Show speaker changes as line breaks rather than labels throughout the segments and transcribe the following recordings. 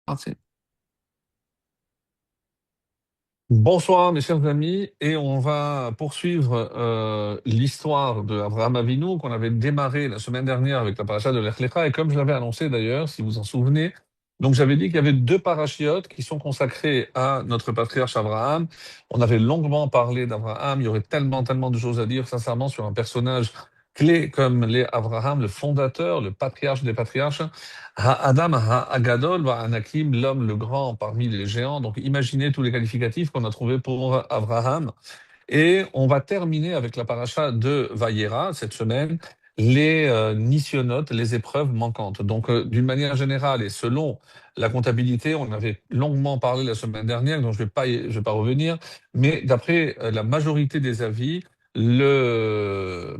Parfait. Bonsoir mes chers amis, et on va poursuivre l'histoire de Abraham Avinu qu'on avait démarré la semaine dernière avec la paracha de Lech Lecha. Et comme je l'avais annoncé d'ailleurs, si vous en souvenez, donc j'avais dit qu'il y avait deux parachiotes qui sont consacrés à notre patriarche Abraham. On avait longuement parlé d'Abraham, il y aurait tellement de choses à dire sincèrement sur un personnage clé comme l'est Abraham, le fondateur, le patriarche des patriarches. Adam Agadol, Anakim, l'homme le grand parmi les géants. Donc imaginez tous les qualificatifs qu'on a trouvés pour Abraham. Et on va terminer avec la paracha de Vayera cette semaine, les nisyonotes, les épreuves manquantes. Donc d'une manière générale et selon la comptabilité, on avait longuement parlé la semaine dernière, donc je vais pas revenir, mais d'après la majorité des avis, le,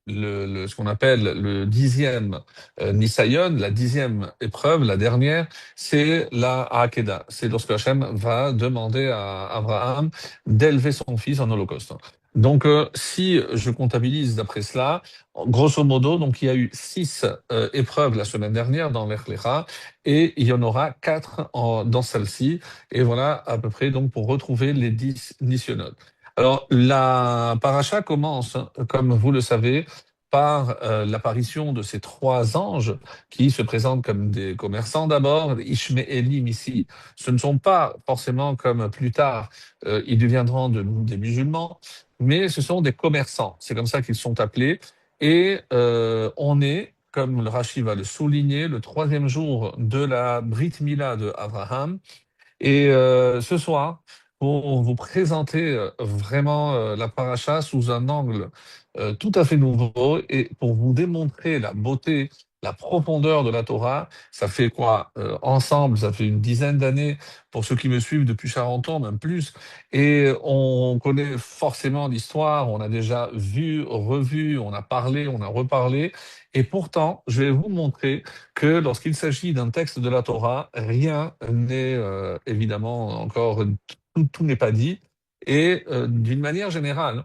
ce qu'on appelle le dixième Nisayon, la dixième épreuve, la dernière, c'est la Hakeda. C'est lorsque Hachem va demander à Abraham d'élever son fils en holocauste. Donc, si je comptabilise d'après cela, grosso modo, donc il y a eu six épreuves la semaine dernière dans l'Echlecha et il y en aura quatre dans celle-ci. Et voilà à peu près donc pour retrouver les 10 nisyonotes. Alors, la paracha commence, comme vous le savez, par l'apparition de ces trois anges qui se présentent comme des commerçants d'abord. Ishmaélim ici, ce ne sont pas forcément comme plus tard, ils deviendront des musulmans, mais ce sont des commerçants. C'est comme ça qu'ils sont appelés. Et on est, comme le Rashi va le souligner, le troisième jour de la Brit Mila de Abraham. Et ce soir, pour vous présenter vraiment la paracha sous un angle tout à fait nouveau et pour vous démontrer la beauté, la profondeur de la Torah, ça fait quoi ensemble, ça fait une dizaine d'années pour ceux qui me suivent depuis 40 ans, même plus. Et on connaît forcément l'histoire, on a déjà vu, revu, on a parlé, on a reparlé. Et pourtant, je vais vous montrer que lorsqu'il s'agit d'un texte de la Torah, rien n'est évidemment encore, tout n'est pas dit. Et d'une manière générale,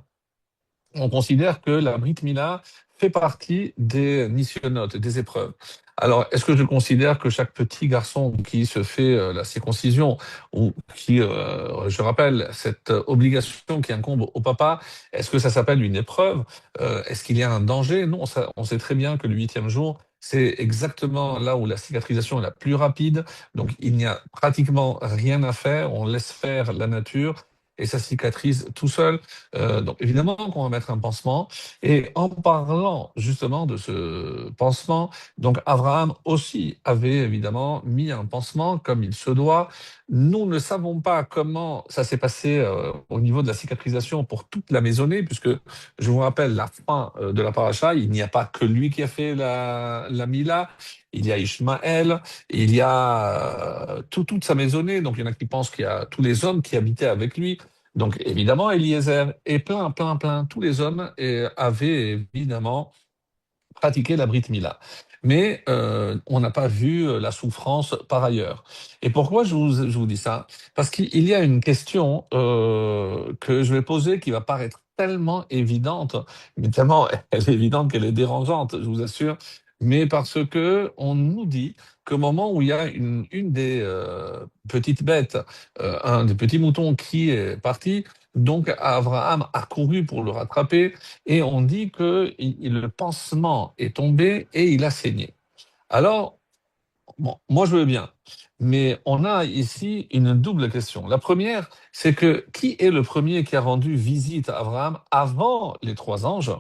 on considère que la Brit Mila fait partie des nisyonotes, des épreuves. Alors, est-ce que je considère que chaque petit garçon qui se fait la circoncision, ou qui, je rappelle, cette obligation qui incombe au papa, est-ce que ça s'appelle une épreuve? Est-ce qu'il y a un danger? Non, on sait très bien que le huitième jour, c'est exactement là où la cicatrisation est la plus rapide. Donc, il n'y a pratiquement rien à faire. On laisse faire la nature et ça cicatrise tout seul. Donc évidemment qu'on va mettre un pansement. Et en parlant justement de ce pansement, donc Abraham aussi avait évidemment mis un pansement comme il se doit. Nous ne savons pas comment ça s'est passé au niveau de la cicatrisation pour toute la maisonnée, puisque je vous rappelle la fin de la paracha, il n'y a pas que lui qui a fait la Mila, il y a Ishmaël, il y a toute sa maisonnée, donc il y en a qui pensent qu'il y a tous les hommes qui habitaient avec lui. Donc évidemment, Eliezer et plein, tous les hommes avaient évidemment pratiqué la Brit Mila. Mais on n'a pas vu la souffrance par ailleurs. Et pourquoi je vous dis ça? Parce qu'il y a une question que je vais poser qui va paraître tellement évidente, mais tellement elle est évidente qu'elle est dérangeante, je vous assure, mais parce que on nous dit qu'au moment où il y a une des petites bêtes, un des petits moutons qui est parti, donc Abraham a couru pour le rattraper, et on dit que le pansement est tombé et il a saigné. Alors, bon, moi je veux bien, mais on a ici une double question. La première, c'est que qui est le premier qui a rendu visite à Abraham avant les trois anges?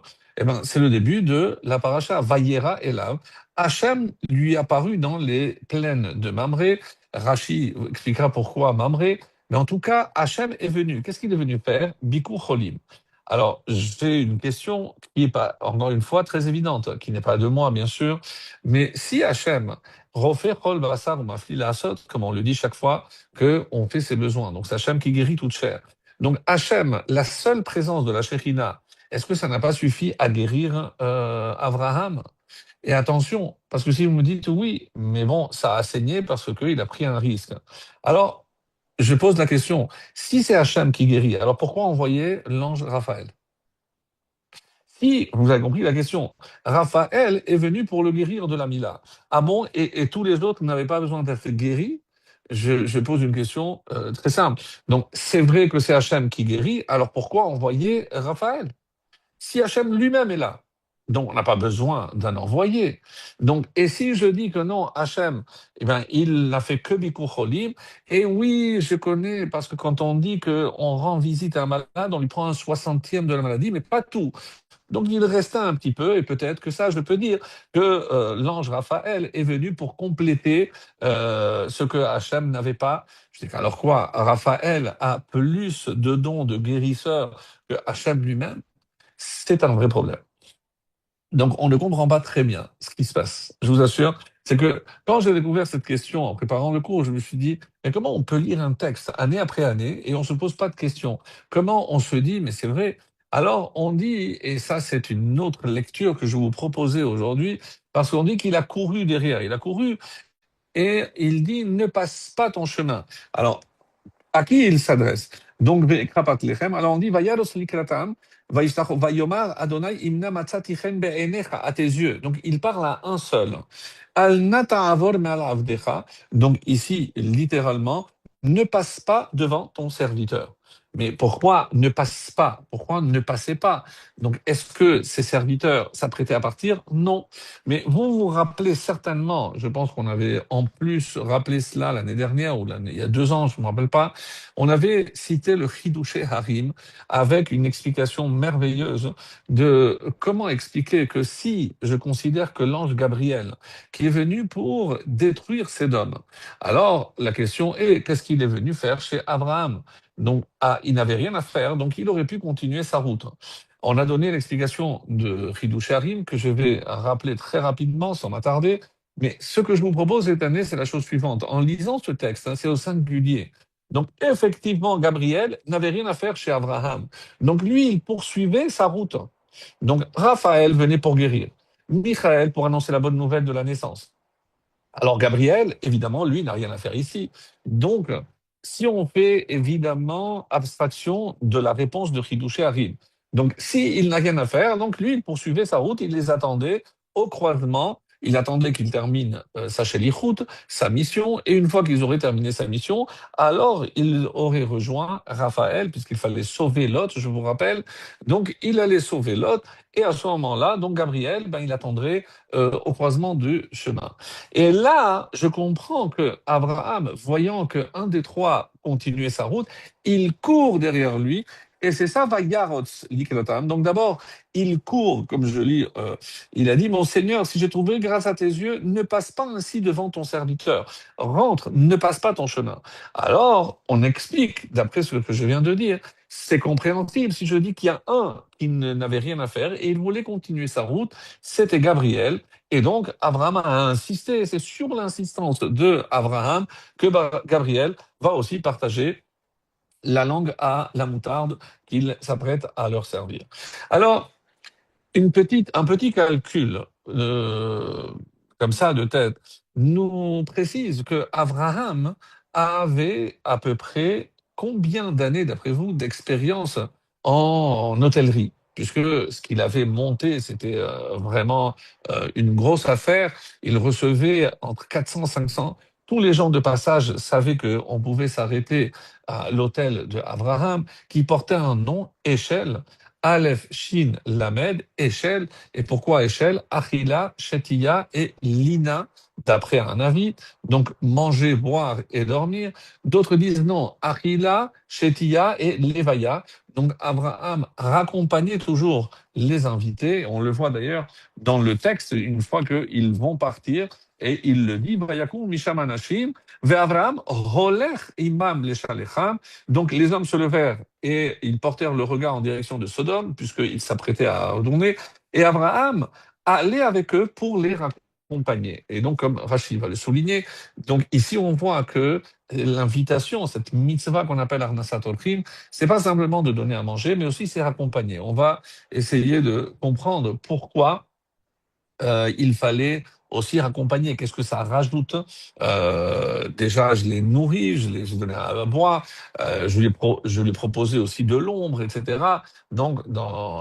Eh ben, c'est le début de la paracha Vayera Elav. Hachem lui apparut dans les plaines de Mamré. Rashi expliquera pourquoi Mamré. Mais en tout cas, Hachem est venu. Qu'est-ce qu'il est venu faire? Bikur Cholim. Alors, j'ai une question qui n'est pas, encore une fois, très évidente, qui n'est pas de moi, bien sûr, mais si Hachem Rofer kol basar mafli laasot, comme on le dit chaque fois qu'on fait ses besoins. Donc c'est Hachem qui guérit toute chair. Donc Hachem, la seule présence de la Shekhinah, est-ce que ça n'a pas suffi à guérir Abraham? Et attention, parce que si vous me dites oui, mais bon, ça a saigné parce qu'il a pris un risque. Alors, je pose la question, si c'est Hachem qui guérit, alors pourquoi envoyer l'ange Raphaël? Si, vous avez compris la question, Raphaël est venu pour le guérir de la Mila. Ah bon, et tous les autres n'avaient pas besoin d'être guéris? je pose une question très simple. Donc, c'est vrai que c'est Hachem qui guérit, alors pourquoi envoyer Raphaël? Si Hachem lui-même est là, donc on n'a pas besoin d'un envoyé. Donc, et si je dis que non, Hachem, eh ben, il n'a fait que Bikur Cholim, et oui, je connais, parce que quand on dit qu'on rend visite à un malade, on lui prend un soixantième de la maladie, mais pas tout. Donc il restait un petit peu, et peut-être que ça, je peux dire que l'ange Raphaël est venu pour compléter ce que Hachem n'avait pas. Je dis alors quoi, Raphaël a plus de dons de guérisseur que Hachem lui-même? C'est un vrai problème. Donc, on ne comprend pas très bien ce qui se passe. Je vous assure, c'est que quand j'ai découvert cette question en préparant le cours, je me suis dit, mais comment on peut lire un texte année après année et on ne se pose pas de questions? Comment on se dit, mais c'est vrai. Alors, on dit, et ça, c'est une autre lecture que je vais vous proposer aujourd'hui, parce qu'on dit qu'il a couru derrière. Il a couru et il dit, ne passe pas ton chemin. Alors, à qui il s'adresse? Donc, Ve'ekrapat lechem. Alors, on dit, Vayaros likratam, Vayomar Adonai imna matzati chen be'enecha, à tes yeux. Donc, il parle à un seul. Al nata avor me'al avdecha. Donc, ici, littéralement, ne passe pas devant ton serviteur. Mais pourquoi ne passe pas? Pourquoi ne passez pas? Donc, est-ce que ces serviteurs s'apprêtaient à partir? Non. Mais vous vous rappelez certainement, je pense qu'on avait en plus rappelé cela l'année dernière ou il y a 2 ans, je ne me rappelle pas, on avait cité le Chidouché Harim avec une explication merveilleuse de comment expliquer que si je considère que l'ange Gabriel, qui est venu pour détruire Sédom, alors la question est, qu'est-ce qu'il est venu faire chez Abraham? Donc, il n'avait rien à faire, donc il aurait pu continuer sa route. On a donné l'explication de Hidouché Harim que je vais rappeler très rapidement sans m'attarder. Mais ce que je vous propose cette année, c'est la chose suivante. En lisant ce texte, c'est au singulier. Donc, effectivement, Gabriel n'avait rien à faire chez Abraham. Donc, lui, il poursuivait sa route. Donc, Raphaël venait pour guérir. Michael pour annoncer la bonne nouvelle de la naissance. Alors, Gabriel, évidemment, lui, n'a rien à faire ici. Donc, si on fait évidemment abstraction de la réponse de Hidouché Harim, donc s'il n'a rien à faire, donc lui, il poursuivait sa route, il les attendait au croisement. Il attendait qu'il termine sa shelichut, sa mission, et une fois qu'ils auraient terminé sa mission, alors il aurait rejoint Raphaël, puisqu'il fallait sauver Lot, je vous rappelle. Donc il allait sauver Lot, et à ce moment-là, donc Gabriel, ben, il attendrait au croisement du chemin. Et là, je comprends que Abraham, voyant qu'un des trois continuait sa route, il court derrière lui. Et c'est ça, Vayarots, l'Iklotam. Donc d'abord, il court, comme je lis, il a dit, mon Seigneur, si j'ai trouvé grâce à tes yeux, ne passe pas ainsi devant ton serviteur. Rentre, ne passe pas ton chemin. Alors, on explique, d'après ce que je viens de dire, c'est compréhensible si je dis qu'il y a un qui n'avait rien à faire et il voulait continuer sa route, c'était Gabriel. Et donc, Abraham a insisté. C'est sur l'insistance de Abraham que Gabriel va aussi partager la langue à la moutarde qu'il s'apprête à leur servir. Alors, un petit calcul comme ça de tête nous précise que Abraham avait à peu près combien d'années, d'après vous, d'expérience en hôtellerie? Puisque ce qu'il avait monté, c'était vraiment une grosse affaire. Il recevait entre 400 et 500. Tous les gens de passage savaient qu'on pouvait s'arrêter à l'hôtel de Abraham, qui portait un nom, Échelle. Aleph, Shin, Lamed, Echel. Et pourquoi Echel? Achila, Shetia et Lina, d'après un avis. Donc, manger, boire et dormir. D'autres disent non, Achila, Shetia et Levaya. Donc, Abraham raccompagnait toujours les invités. On le voit d'ailleurs dans le texte, une fois qu'ils vont partir. Et il le dit, Vayakum Misham Anashim, Ve'Avraham, Rolech Imam Leshalecham. Donc les hommes se levèrent et ils portèrent le regard en direction de Sodome, puisqu'ils s'apprêtaient à retourner. Et Abraham allait avec eux pour les raccompagner. Et donc, comme Rachid va le souligner, donc ici on voit que l'invitation, cette mitzvah qu'on appelle Arnasat Orchim, c'est pas simplement de donner à manger, mais aussi c'est raccompagner. On va essayer de comprendre pourquoi il fallait aussi accompagner. Qu'est-ce que ça rajoute? Déjà, je l'ai nourri, j'ai donné à boire, je lui ai proposé aussi de l'ombre, etc. Donc,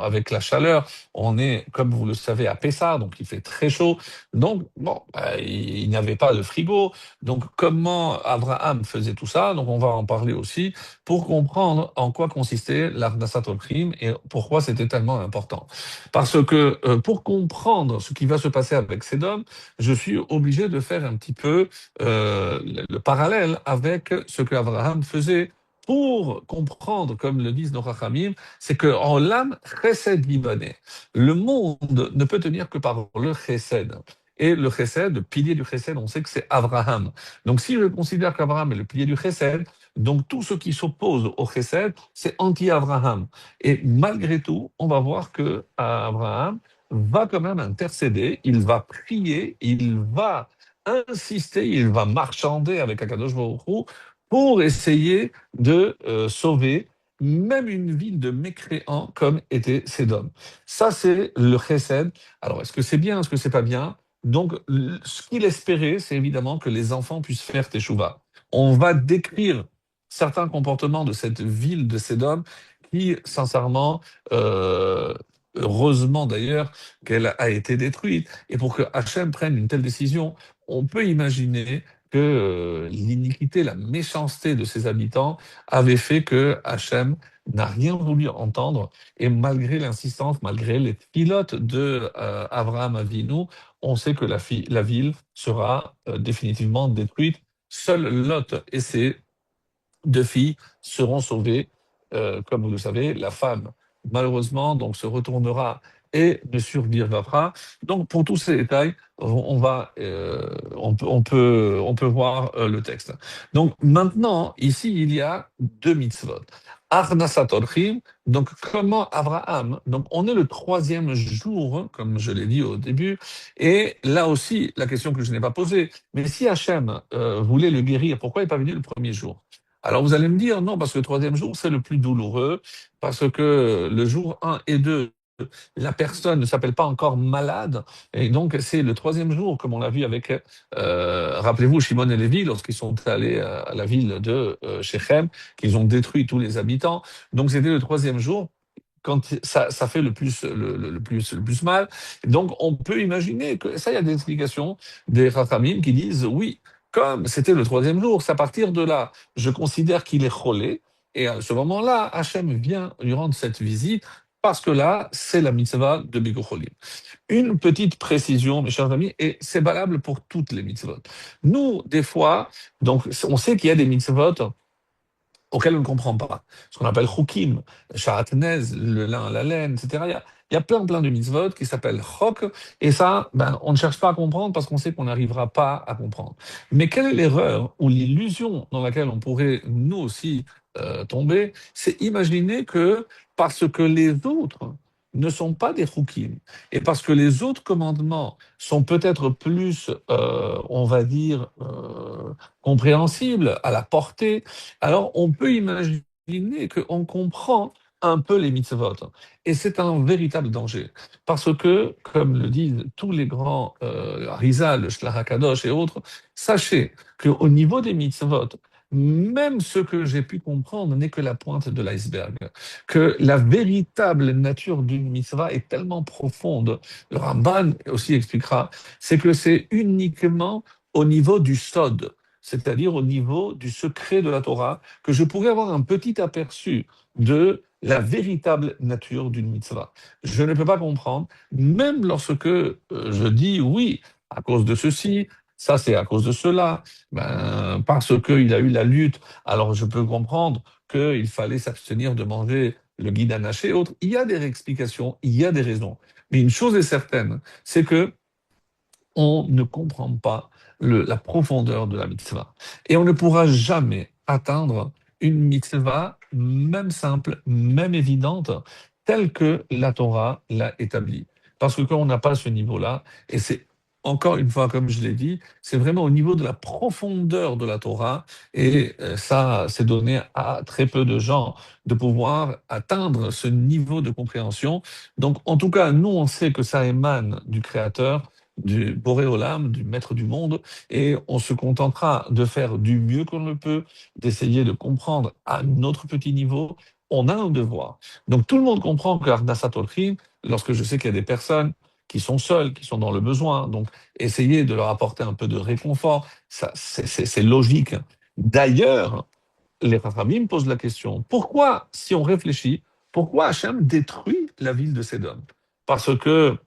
avec la chaleur, on est, comme vous le savez, à Pessah, donc il fait très chaud. Donc, bon, il n'y avait pas de frigo. Donc, comment Abraham faisait tout ça? Donc, on va en parler aussi pour comprendre en quoi consistait l'Arnasat Okrim et pourquoi c'était tellement important. Parce que pour comprendre ce qui va se passer avec Sédom, je suis obligé de faire un petit peu le parallèle avec ce que Abraham faisait pour comprendre, comme le disent nos Rachamim, c'est que en l'âme, chesed libanais. Le monde ne peut tenir que par le chesed. Et le chesed, le pilier du chesed, on sait que c'est Abraham. Donc si je considère qu'Abraham est le pilier du chesed, donc tout ce qui s'oppose au chesed, c'est anti-Abraham. Et malgré tout, on va voir que Abraham va quand même intercéder, il va prier, il va insister, il va marchander avec Akadosh Baruch Hu pour essayer de sauver même une ville de mécréants comme était Sédom. Ça, c'est le chesed. Alors, est-ce que c'est bien, est-ce que c'est pas bien? Donc, ce qu'il espérait, c'est évidemment que les enfants puissent faire teshuva. On va décrire certains comportements de cette ville de Sédom qui, sincèrement, heureusement d'ailleurs qu'elle a été détruite, et pour que Hachem prenne une telle décision, on peut imaginer que l'iniquité, la méchanceté de ses habitants avait fait que Hachem n'a rien voulu entendre, et malgré l'insistance, malgré les pilotes de Abraham Avinu, on sait que la ville sera définitivement détruite. Seul Lot et ses deux filles seront sauvées. Comme vous le savez, la femme, malheureusement, donc se retournera et ne survivra pas. Donc, pour tous ces détails, on peut voir le texte. Donc, maintenant, ici, il y a deux mitzvot. Arnasat Orchim, donc comment Abraham, donc on est le troisième jour, comme je l'ai dit au début, et là aussi, la question que je n'ai pas posée, mais si Hachem voulait le guérir, pourquoi il n'est pas venu le premier jour? Alors vous allez me dire, non, parce que le troisième jour, c'est le plus douloureux, parce que le jour un et 2, la personne ne s'appelle pas encore malade, et donc c'est le troisième jour, comme on l'a vu avec, rappelez-vous, Shimon et Lévi, lorsqu'ils sont allés à la ville de Shechem, qu'ils ont détruit tous les habitants. Donc c'était le troisième jour, quand ça fait le plus mal. Donc, on peut imaginer que ça, il y a des explications des Rachamim qui disent oui, comme c'était le troisième jour, c'est à partir de là, je considère qu'il est cholé, et à ce moment-là, Hachem vient lui rendre cette visite, parce que là, c'est la mitzvah de Bikur Cholim. Une petite précision, mes chers amis, et c'est valable pour toutes les mitzvot. Nous, des fois, donc, on sait qu'il y a des mitzvot auquel on ne comprend pas. Ce qu'on appelle chukim, sharatnez, le lin, la laine, etc. Il y a plein de mitzvot qui s'appellent chok, et ça, ben, on ne cherche pas à comprendre parce qu'on sait qu'on n'arrivera pas à comprendre. Mais quelle est l'erreur ou l'illusion dans laquelle on pourrait, nous aussi, tomber? C'est imaginer que parce que les autres ne sont pas des chukim, et parce que les autres commandements sont peut-être plus, on va dire, compréhensibles, à la portée, alors, on peut imaginer qu'on comprend un peu les mitzvot. Et c'est un véritable danger. Parce que, comme le disent tous les grands Harizal, le Shlach HaKadosh et autres, sachez qu'au niveau des mitzvot, même ce que j'ai pu comprendre n'est que la pointe de l'iceberg. Que la véritable nature d'une mitzvah est tellement profonde. Le Ramban aussi expliquera, c'est que c'est uniquement au niveau du sod, c'est-à-dire au niveau du secret de la Torah, que je pourrais avoir un petit aperçu de la véritable nature d'une mitzvah. Je ne peux pas comprendre, même lorsque je dis oui, à cause de ceci, ça c'est à cause de cela, ben, parce qu'il a eu la lutte, alors je peux comprendre qu'il fallait s'abstenir de manger le guide anaché et autres. Il y a des explications, il y a des raisons. Mais une chose est certaine, c'est que on ne comprend pas la profondeur de la mitzvah. Et on ne pourra jamais atteindre une mitzvah, même simple, même évidente, telle que la Torah l'a établie. Parce que quand on n'a pas ce niveau-là, et c'est encore une fois, comme je l'ai dit, c'est vraiment au niveau de la profondeur de la Torah, et ça, c'est donné à très peu de gens de pouvoir atteindre ce niveau de compréhension. Donc, en tout cas, nous, on sait que ça émane du Créateur, du Boré Olam, du maître du monde, et on se contentera de faire du mieux qu'on le peut, d'essayer de comprendre à notre petit niveau. On a un devoir. Donc tout le monde comprend que Ardasat Olchim, lorsque je sais qu'il y a des personnes qui sont seules, qui sont dans le besoin, donc essayer de leur apporter un peu de réconfort, ça, c'est logique. D'ailleurs, les Rachamim posent la question, pourquoi, si on réfléchit, pourquoi Hachem détruit la ville de Sédom? Parce que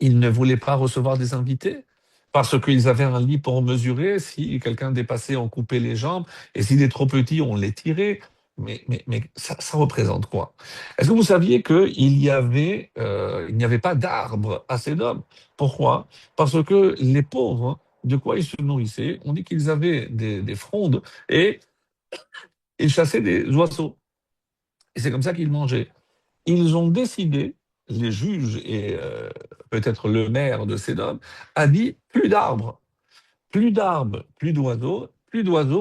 ils ne voulaient pas recevoir des invités, parce qu'ils avaient un lit pour mesurer. Si quelqu'un dépassait, on coupait les jambes, et s'il est trop petit, on les tirait. Mais ça représente quoi? Est-ce que vous saviez il n'y avait pas d'arbres à Sédom? Pourquoi? Parce que les pauvres, de quoi ils se nourrissaient? On dit qu'ils avaient des frondes et ils chassaient des oiseaux. Et c'est comme ça qu'ils mangeaient. Ils ont décidé, les juges et peut-être le maire de Sédom, a dit plus d'arbres, plus d'oiseaux,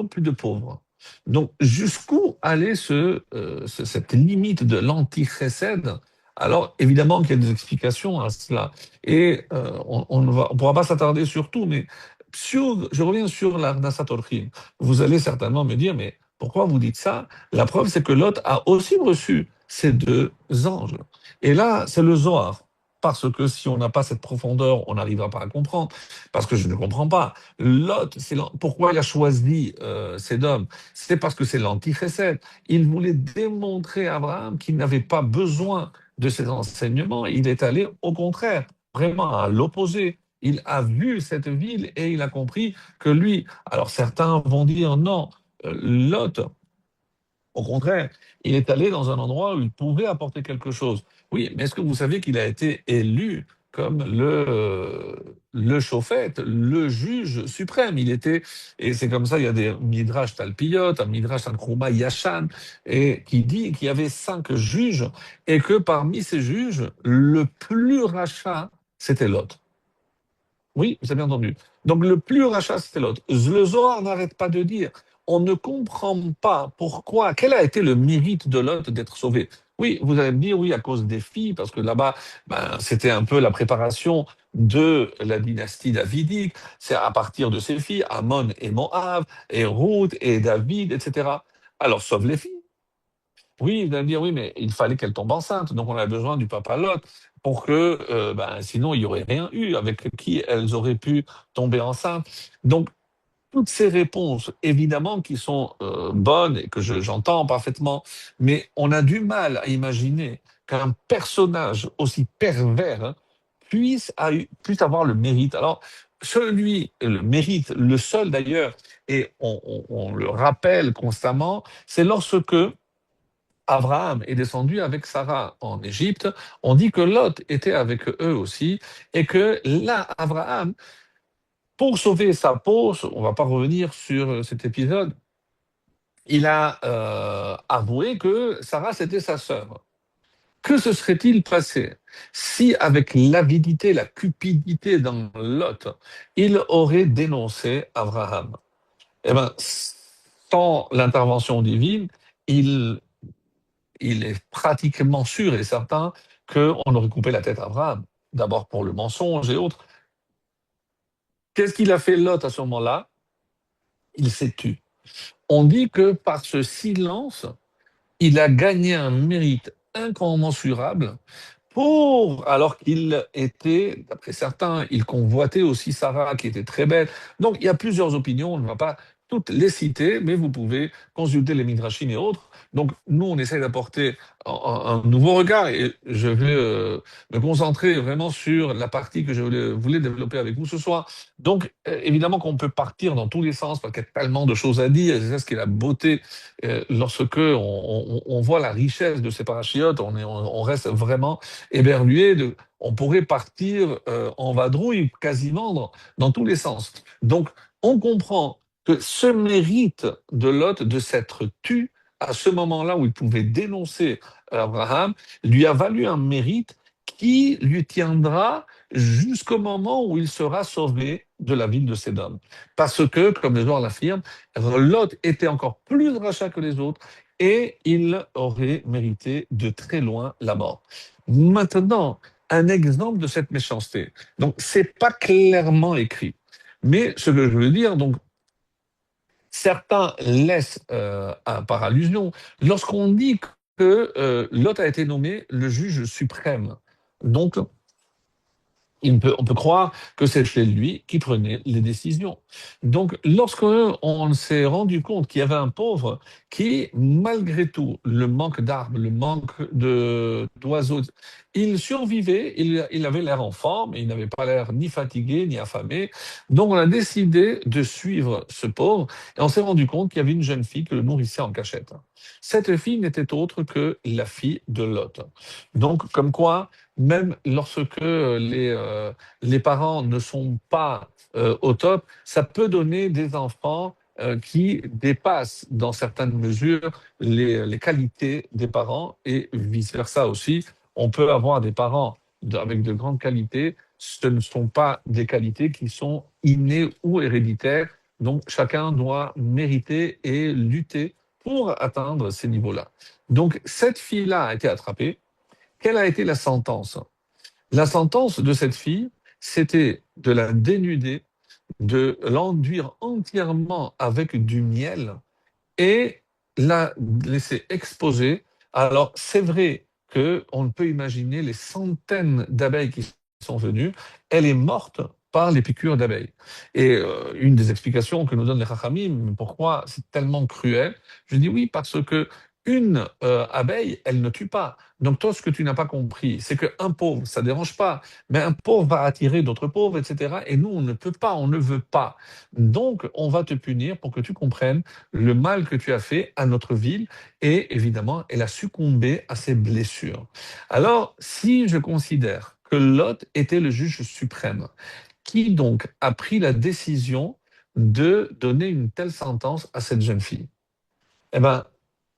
plus de pauvres. Donc jusqu'où allait cette limite de l'anti-chesed? Alors évidemment qu'il y a des explications à cela et on ne pourra pas s'attarder sur tout, mais je reviens sur l'Arnasat Orchim. Vous allez certainement me dire, mais pourquoi vous dites ça? La preuve, c'est que Lot a aussi reçu ces deux anges. Et là, c'est le Zohar. Parce que si on n'a pas cette profondeur, on n'arrivera pas à comprendre. Parce que je ne comprends pas. Lot, pourquoi il a choisi Sédom? C'est parce que c'est l'anti-Chesed. Il voulait démontrer à Abraham qu'il n'avait pas besoin de ses enseignements. Il est allé au contraire, vraiment à l'opposé. Il a vu cette ville et il a compris que lui. Alors certains vont dire non, Lot, au contraire, il est allé dans un endroit où il pouvait apporter quelque chose. Oui, mais est-ce que vous savez qu'il a été élu comme le Shofet, le juge suprême? Il était, et c'est comme ça, il y a des Midrash Talpiyot, un Midrash Tanchuma Yashan, et qui dit qu'il y avait 5 juges, et que parmi ces juges, le plus rachat, c'était Lot. Oui, vous avez bien entendu. Donc le plus rachat, c'était l'autre. Le Zohar n'arrête pas de dire, on ne comprend pas pourquoi, quel a été le mérite de Lot d'être sauvé. Oui, vous allez me dire, oui, à cause des filles, parce que là-bas, ben, c'était un peu la préparation de la dynastie davidique. C'est à partir de ces filles, Amon et Moab, et Ruth et David, etc. Alors, sauf les filles. Oui, vous allez me dire, oui, mais il fallait qu'elle tombe enceinte, donc on a besoin du papa Lot pour que, ben, sinon il n'y aurait rien eu, avec qui elles auraient pu tomber enceintes. Donc, toutes ces réponses, évidemment, qui sont bonnes et que j'entends parfaitement, mais on a du mal à imaginer qu'un personnage aussi pervers puisse avoir le mérite. Alors, le mérite, le seul d'ailleurs, et on le rappelle constamment, c'est lorsque Abraham est descendu avec Sarah en Égypte, on dit que Lot était avec eux aussi, et que là, Abraham, pour sauver sa peau, on ne va pas revenir sur cet épisode, il a avoué que Sarah, c'était sa sœur. Que se serait-il passé si, avec l'avidité, la cupidité dans Lot, il aurait dénoncé Abraham? Eh bien, sans l'intervention divine, il il est pratiquement sûr et certain qu'on aurait coupé la tête à Abraham. D'abord pour le mensonge et autres. Qu'est-ce qu'il a fait Lot à ce moment-là? Il s'est tu. On dit que par ce silence, il a gagné un mérite incommensurable alors qu'il était, d'après certains, il convoitait aussi Sarah, qui était très belle. Donc, il y a plusieurs opinions, on ne va pas toutes les citer, mais vous pouvez consulter les Midrashim et autres. Donc, nous, on essaie d'apporter un nouveau regard et je vais me concentrer vraiment sur la partie que je voulais développer avec vous ce soir. Donc, évidemment qu'on peut partir dans tous les sens parce qu'il y a tellement de choses à dire, et c'est ça ce qui est la beauté lorsque on voit la richesse de ces parachiotes, on reste vraiment éberlué. On pourrait partir en vadrouille quasiment dans tous les sens. Donc, on comprend que ce mérite de Lot de s'être tu à ce moment-là où il pouvait dénoncer Abraham lui a valu un mérite qui lui tiendra jusqu'au moment où il sera sauvé de la ville de Sédom. Parce que, comme le Zohar l'affirme, Lot était encore plus rachat que les autres et il aurait mérité de très loin la mort. Maintenant, un exemple de cette méchanceté. Donc, c'est pas clairement écrit. Mais ce que je veux dire, donc, certains laissent par allusion, lorsqu'on dit que Lot a été nommé le juge suprême. Donc, on peut croire que c'était lui qui prenait les décisions. Donc, lorsqu'on s'est rendu compte qu'il y avait un pauvre qui, malgré tout, le manque d'arbres, le manque d'oiseaux, il survivait, il avait l'air en forme, il n'avait pas l'air ni fatigué ni affamé. Donc, on a décidé de suivre ce pauvre et on s'est rendu compte qu'il y avait une jeune fille que le nourrissait en cachette. Cette fille n'était autre que la fille de Lot. Donc, comme quoi, même lorsque les parents ne sont pas au top, ça peut donner des enfants qui dépassent dans certaines mesures les qualités des parents et vice-versa aussi. On peut avoir des parents avec de grandes qualités, ce ne sont pas des qualités qui sont innées ou héréditaires, donc chacun doit mériter et lutter pour atteindre ces niveaux-là. Donc cette fille-là a été attrapée. Quelle a été la sentence? La sentence de cette fille, c'était de la dénuder, de l'enduire entièrement avec du miel et la laisser exposer. Alors, c'est vrai qu'on peut imaginer les centaines d'abeilles qui sont venues. Elle est morte par les piqûres d'abeilles. Et une des explications que nous donnent les Chachamim, pourquoi c'est tellement cruel, je dis oui, parce que une abeille, elle ne tue pas. Donc toi, ce que tu n'as pas compris, c'est qu'un pauvre, ça ne dérange pas, mais un pauvre va attirer d'autres pauvres, etc. Et nous, on ne peut pas, on ne veut pas. Donc, on va te punir pour que tu comprennes le mal que tu as fait à notre ville et évidemment, elle a succombé à ses blessures. Alors, si je considère que Lot était le juge suprême, qui donc a pris la décision de donner une telle sentence à cette jeune fille? Eh bien,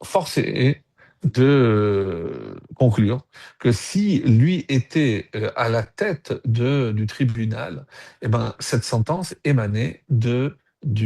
force est de conclure que si lui était à la tête du tribunal, eh ben, cette sentence émanait du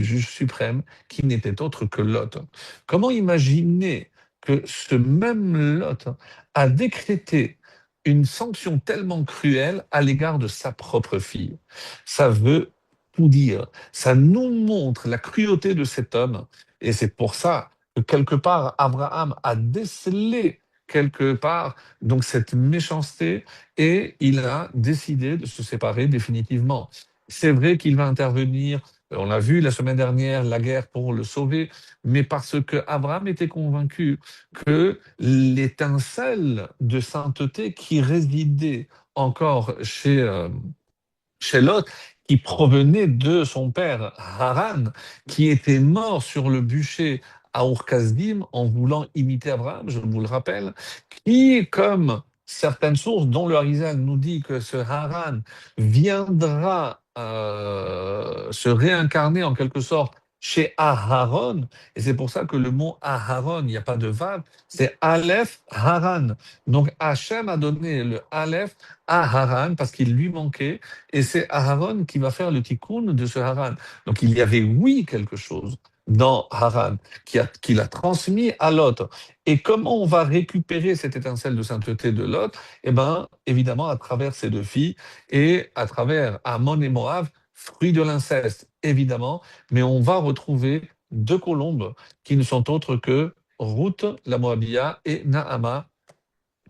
juge suprême qui n'était autre que Lot. Comment imaginer que ce même Lot a décrété une sanction tellement cruelle à l'égard de sa propre fille? Ça veut tout dire. Ça nous montre la cruauté de cet homme. Et c'est pour ça que quelque part, Abraham a décelé quelque part donc cette méchanceté et il a décidé de se séparer définitivement. C'est vrai qu'il va intervenir, on l'a vu la semaine dernière, la guerre pour le sauver, mais parce que Abraham était convaincu que l'étincelle de sainteté qui résidait encore chez Lot, qui provenait de son père Haran, qui était mort sur le bûcher à Ur-Kasdim en voulant imiter Abraham, je vous le rappelle, qui, comme certaines sources, dont le Harizal nous dit que ce Haran viendra se réincarner en quelque sorte chez Aharon, et c'est pour ça que le mot Aharon, il n'y a pas de vav, c'est Aleph Haran. Donc Hachem a donné le Aleph à Haran parce qu'il lui manquait, et c'est Aharon qui va faire le tikkun de ce Haran. Donc il y avait, oui, quelque chose dans Haran qui l'a transmis à l'autre. Et comment on va récupérer cette étincelle de sainteté de l'autre? Eh bien, évidemment, à travers ces deux filles et à travers Ammon et Moab, fruit de l'inceste, évidemment, mais on va retrouver deux colombes qui ne sont autres que Ruth, la Moabia, et Naama,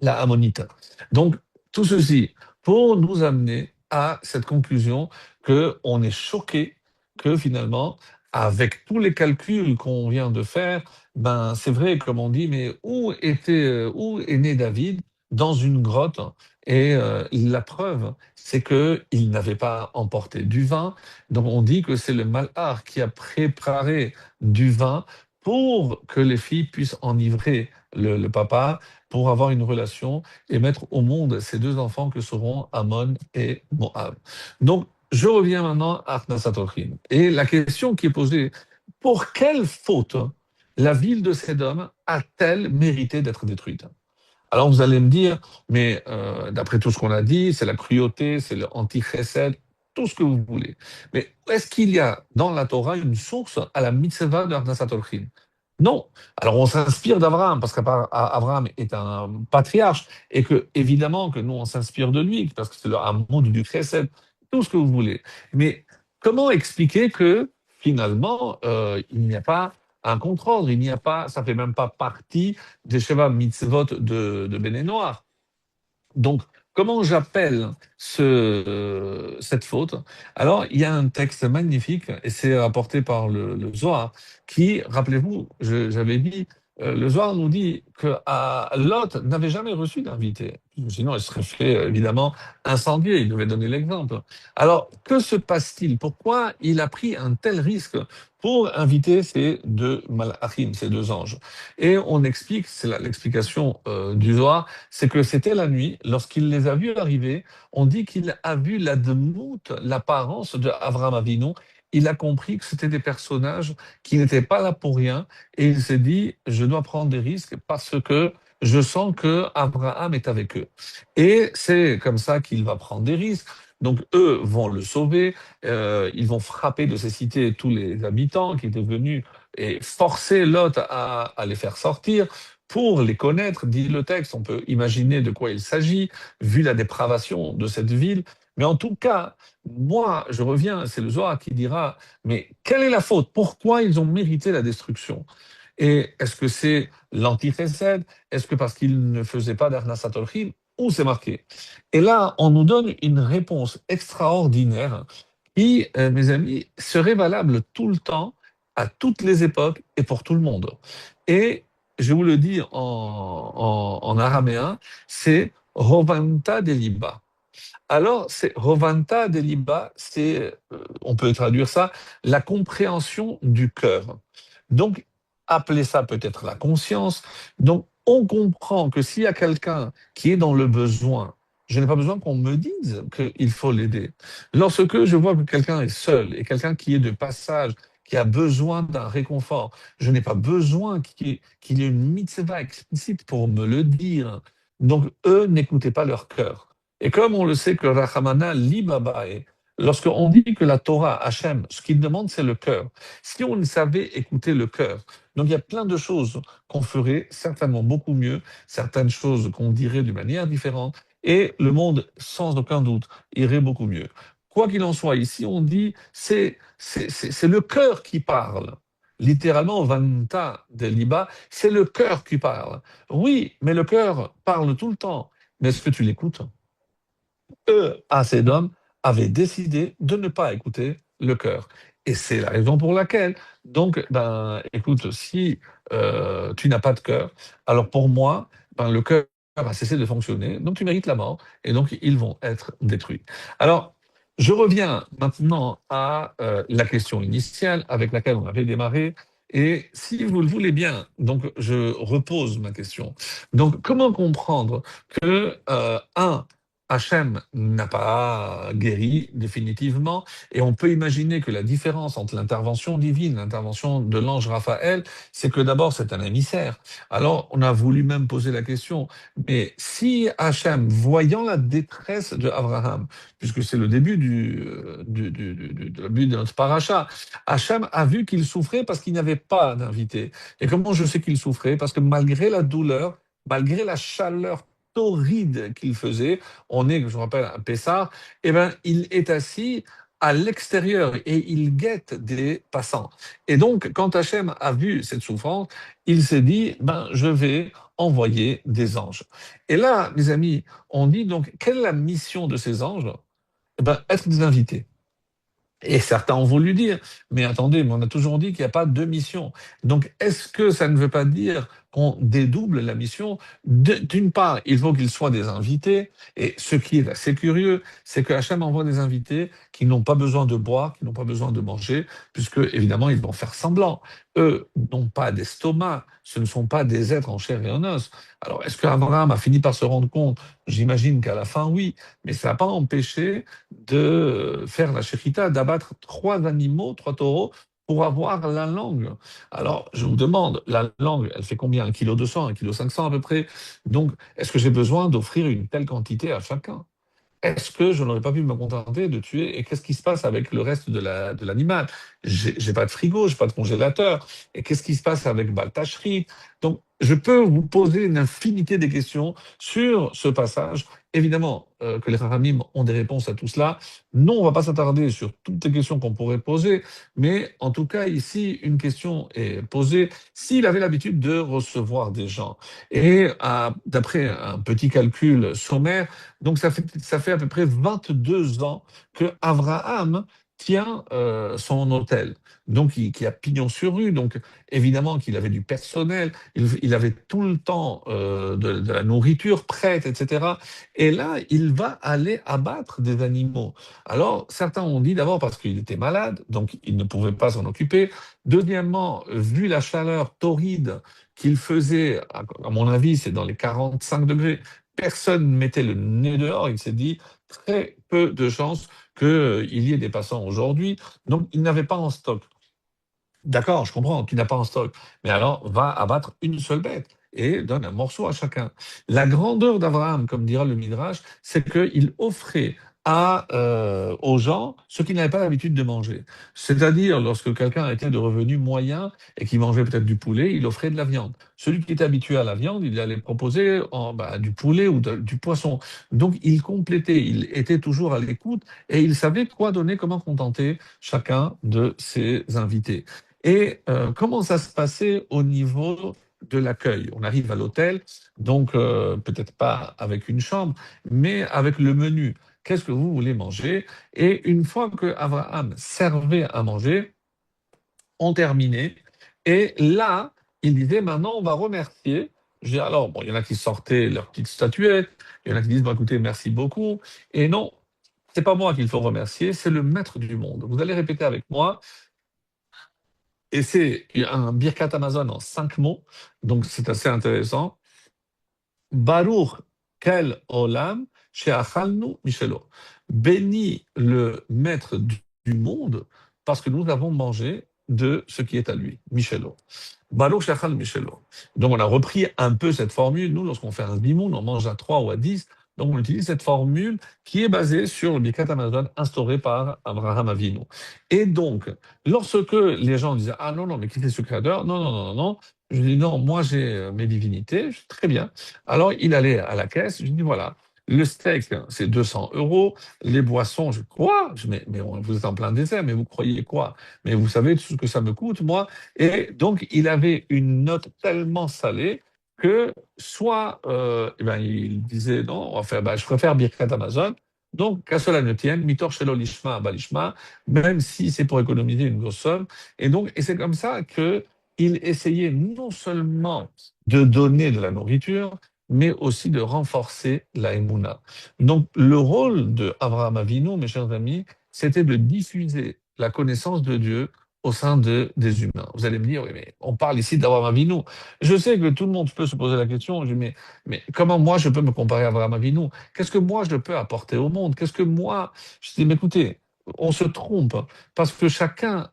la Ammonite. Donc, tout ceci pour nous amener à cette conclusion qu'on est choqué que finalement, avec tous les calculs qu'on vient de faire, ben c'est vrai, comme on dit, mais où est né David? Dans une grotte. Et la preuve, c'est qu'il n'avait pas emporté du vin. Donc on dit que c'est le malheur qui a préparé du vin pour que les filles puissent enivrer le papa, pour avoir une relation et mettre au monde ces deux enfants que seront Ammon et Moab. Donc, je reviens maintenant à Arnasatokhin. Et la question qui est posée, pour quelle faute la ville de Sédom a-t-elle mérité d'être détruite? Alors vous allez me dire, mais d'après tout ce qu'on a dit, c'est la cruauté, c'est le anti-chesed, tout ce que vous voulez. Mais est-ce qu'il y a dans la Torah une source à la mitzvah de Arnasatokhin? Non. Alors on s'inspire d'Abraham parce qu'Abraham est un patriarche et que évidemment que nous on s'inspire de lui parce que c'est un monde du Chesed, tout ce que vous voulez. Mais comment expliquer que finalement il n'y a pas un contre-ordre, il n'y a pas, ça fait même pas partie des Sheva Mitzvot de Béné Noir. Donc, comment j'appelle cette faute? Alors, il y a un texte magnifique, et c'est rapporté par le Zohar, qui, rappelez-vous, j'avais dit, le Zohar nous dit que Lot n'avait jamais reçu d'invité. Sinon, il serait fait, évidemment, incendier, il devait donner l'exemple. Alors, que se passe-t-il? Pourquoi il a pris un tel risque pour inviter ces deux malachim, ces deux anges? Et on explique, c'est l'explication du Zohar, c'est que c'était la nuit, lorsqu'il les a vus arriver, on dit qu'il a vu la demoute, l'apparence de Avram Avinu. Il a compris que c'était des personnages qui n'étaient pas là pour rien, et il s'est dit, je dois prendre des risques parce que je sens que Abraham est avec eux. Et c'est comme ça qu'il va prendre des risques. Donc eux vont le sauver, ils vont frapper de ces cités tous les habitants qui étaient venus et forcer Lot à les faire sortir. Pour les connaître, dit le texte, on peut imaginer de quoi il s'agit, vu la dépravation de cette ville. Mais en tout cas, moi, je reviens, c'est le Zohar qui dira, mais quelle est la faute? Pourquoi ils ont mérité la destruction? Et est-ce que c'est l'anti-Chesed? Est-ce que parce qu'ils ne faisaient pas d'Arnasat Olchim? Où c'est marqué? Et là, on nous donne une réponse extraordinaire qui, mes amis, serait valable tout le temps, à toutes les époques et pour tout le monde. Et je vous le dis en araméen, c'est Rovanta Deliba. Alors, c'est Rovanta Deliba, c'est, on peut traduire ça, la compréhension du cœur. Donc, appelez ça peut-être la conscience. Donc, on comprend que s'il y a quelqu'un qui est dans le besoin, je n'ai pas besoin qu'on me dise qu'il faut l'aider. Lorsque je vois que quelqu'un est seul et quelqu'un qui est de passage, qui a besoin d'un réconfort, je n'ai pas besoin qu'il y ait une mitzvah explicite pour me le dire. Donc, eux, n'écoutez pas leur cœur. Et comme on le sait que Rachamana libabae, lorsqu'on dit que la Torah, Hachem, ce qu'il demande, c'est le cœur. Si on savait écouter le cœur, donc il y a plein de choses qu'on ferait certainement beaucoup mieux, certaines choses qu'on dirait d'une manière différente, et le monde, sans aucun doute, irait beaucoup mieux. Quoi qu'il en soit, ici, on dit c'est le cœur qui parle. Littéralement, Vanta de Liba, c'est le cœur qui parle. Oui, mais le cœur parle tout le temps. Mais est-ce que tu l'écoutes? Eux, assez d'hommes, avaient décidé de ne pas écouter le cœur. Et c'est la raison pour laquelle, donc, ben, écoute, si tu n'as pas de cœur, alors pour moi, ben, le cœur a cessé de fonctionner, donc tu mérites la mort, et donc ils vont être détruits. Alors, je reviens maintenant à la question initiale avec laquelle on avait démarré, et si vous le voulez bien, donc je repose ma question. Donc, comment comprendre que, Hachem n'a pas guéri définitivement, et on peut imaginer que la différence entre l'intervention divine, l'intervention de l'ange Raphaël, c'est que d'abord c'est un émissaire. Alors on a voulu même poser la question, mais si Hachem, voyant la détresse de Abraham, puisque c'est le début de début de notre paracha, Hachem a vu qu'il souffrait parce qu'il n'avait pas d'invité. Et comment je sais qu'il souffrait? Parce que malgré la douleur, malgré la chaleur torride qu'il faisait, on est, je vous rappelle, un Pessar, eh ben, il est assis à l'extérieur et il guette des passants. Et donc, quand Hachem a vu cette souffrance, il s'est dit, ben, je vais envoyer des anges. Et là, mes amis, on dit donc, quelle est la mission de ces anges? Eh ben, être des invités. Et certains ont voulu dire, mais attendez, mais on a toujours dit qu'il n'y a pas deux missions. Donc, est-ce que ça ne veut pas dire qu'on dédouble la mission? D'une part, il faut qu'ils soient des invités, et ce qui est assez curieux, c'est que Hachem envoie des invités qui n'ont pas besoin de boire, qui n'ont pas besoin de manger, puisque évidemment, ils vont faire semblant. Eux n'ont pas d'estomac, ce ne sont pas des êtres en chair et en os. Alors, est-ce qu'Abraham a fini par se rendre compte? J'imagine qu'à la fin, oui, mais ça n'a pas empêché de faire la shechita, d'abattre trois animaux, trois taureaux, pour avoir la langue. Alors, je vous demande, la langue, elle fait combien? 1,2 kg, 1,5 kg à peu près. Donc, est-ce que j'ai besoin d'offrir une telle quantité à chacun? est-ce que je n'aurais pas pu me contenter de tuer? Et qu'est-ce qui se passe avec le reste de l'animal? J'ai pas de frigo, j'ai pas de congélateur. Et qu'est-ce qui se passe avec Baltachri? Donc, je peux vous poser une infinité de questions sur ce passage. Évidemment, que les Haramim ont des réponses à tout cela. Non, on ne va pas s'attarder sur toutes les questions qu'on pourrait poser, mais en tout cas, ici, une question est posée. S'il avait l'habitude de recevoir des gens, et d'après un petit calcul sommaire, donc ça fait à peu près 22 ans que Abraham tient son hôtel. Donc, qui a pignon sur rue. Donc, évidemment qu'il avait du personnel, il avait tout le temps de la nourriture prête, etc. Et là, il va aller abattre des animaux. Alors, certains ont dit d'abord parce qu'il était malade, donc il ne pouvait pas s'en occuper. Deuxièmement, vu la chaleur torride qu'il faisait, à mon avis, c'est dans les 45 degrés, personne ne mettait le nez dehors. Il s'est dit très peu de chances qu'il y ait des passants aujourd'hui. Donc, il n'avait pas en stock. D'accord, je comprends, tu n'as pas en stock. Mais alors, va abattre une seule bête et donne un morceau à chacun. La grandeur d'Abraham, comme dira le Midrash, c'est qu'il offrait aux gens ce qu'ils n'avaient pas l'habitude de manger. C'est-à-dire, lorsque quelqu'un était de revenu moyen et qui mangeait peut-être du poulet, il offrait de la viande. Celui qui était habitué à la viande, il allait proposer du poulet ou du poisson. Donc, il complétait, il était toujours à l'écoute et il savait quoi donner, comment contenter chacun de ses invités. Et comment ça se passait au niveau de l'accueil? On arrive à l'hôtel, donc peut-être pas avec une chambre, mais avec le menu. Qu'est-ce que vous voulez manger? Et une fois que Abraham servait à manger, on terminait. Et là, il disait, maintenant, on va remercier. Je dis, alors, bon, il y en a qui sortaient leur petite statuette, il y en a qui disent, bon, écoutez, merci beaucoup. Et non, c'est pas moi qu'il faut remercier, c'est le maître du monde. Vous allez répéter avec moi, et c'est un Birkat Amazon en 5 mots, donc c'est assez intéressant. Baruch kel olam she'achalnu mishelo. Bénis le maître du monde parce que nous avons mangé de ce qui est à lui, Mishelo. Baruch she'achal mishelo. Donc on a repris un peu cette formule. Nous, lorsqu'on fait un bimoun, on mange à 3 ou à 10. Donc on utilise cette formule qui est basée sur le Birkat Amazon instauré par Abraham Avinu. Et donc, lorsque les gens disaient ah non, non, mais qui est ce créateur? Non, non, non, non, non. Je dis non, moi j'ai mes divinités, je dis, très bien. Alors il allait à la caisse, je dis voilà, le steak c'est 200 euros, les boissons, je quoi? Mais vous êtes en plein désert, mais vous croyez quoi? Mais vous savez tout ce que ça me coûte, moi. Et donc il avait une note tellement salée que soit il disait non, enfin, je préfère Birkat Amazon. Donc, qu'à cela ne tienne, mitor shelo lishma balishma, même si c'est pour économiser une grosse somme. Et c'est comme ça que il essayait non seulement de donner de la nourriture, mais aussi de renforcer la Emouna. Donc, le rôle de Abraham Avinu, mes chers amis, c'était de diffuser la connaissance de Dieu au sein des humains. Vous allez me dire, oui, mais on parle ici d'Abraham Avinu. Je sais que tout le monde peut se poser la question, je dis, mais comment moi je peux me comparer à Abraham Avinu? Qu'est-ce que moi je peux apporter au monde? Qu'est-ce que moi... Je dis, mais écoutez, on se trompe parce que chacun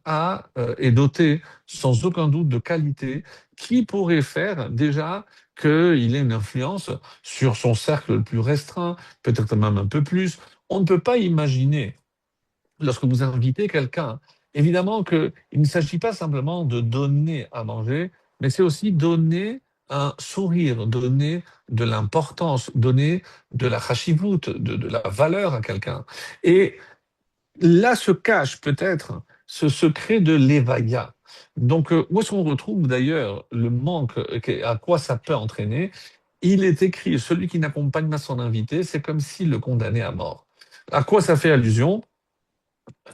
est doté sans aucun doute de qualités qui pourraient faire déjà qu'il ait une influence sur son cercle le plus restreint, peut-être même un peu plus. On ne peut pas imaginer, lorsque vous invitez quelqu'un, évidemment qu'il ne s'agit pas simplement de donner à manger, mais c'est aussi donner un sourire, donner de l'importance, donner de la chashivut, de la valeur à quelqu'un. Et là se cache peut-être ce secret de l'évaïa. Donc, où est-ce qu'on retrouve d'ailleurs le manque, à quoi ça peut entraîner? Il est écrit, celui qui n'accompagne pas son invité, c'est comme s'il le condamnait à mort. À quoi ça fait allusion?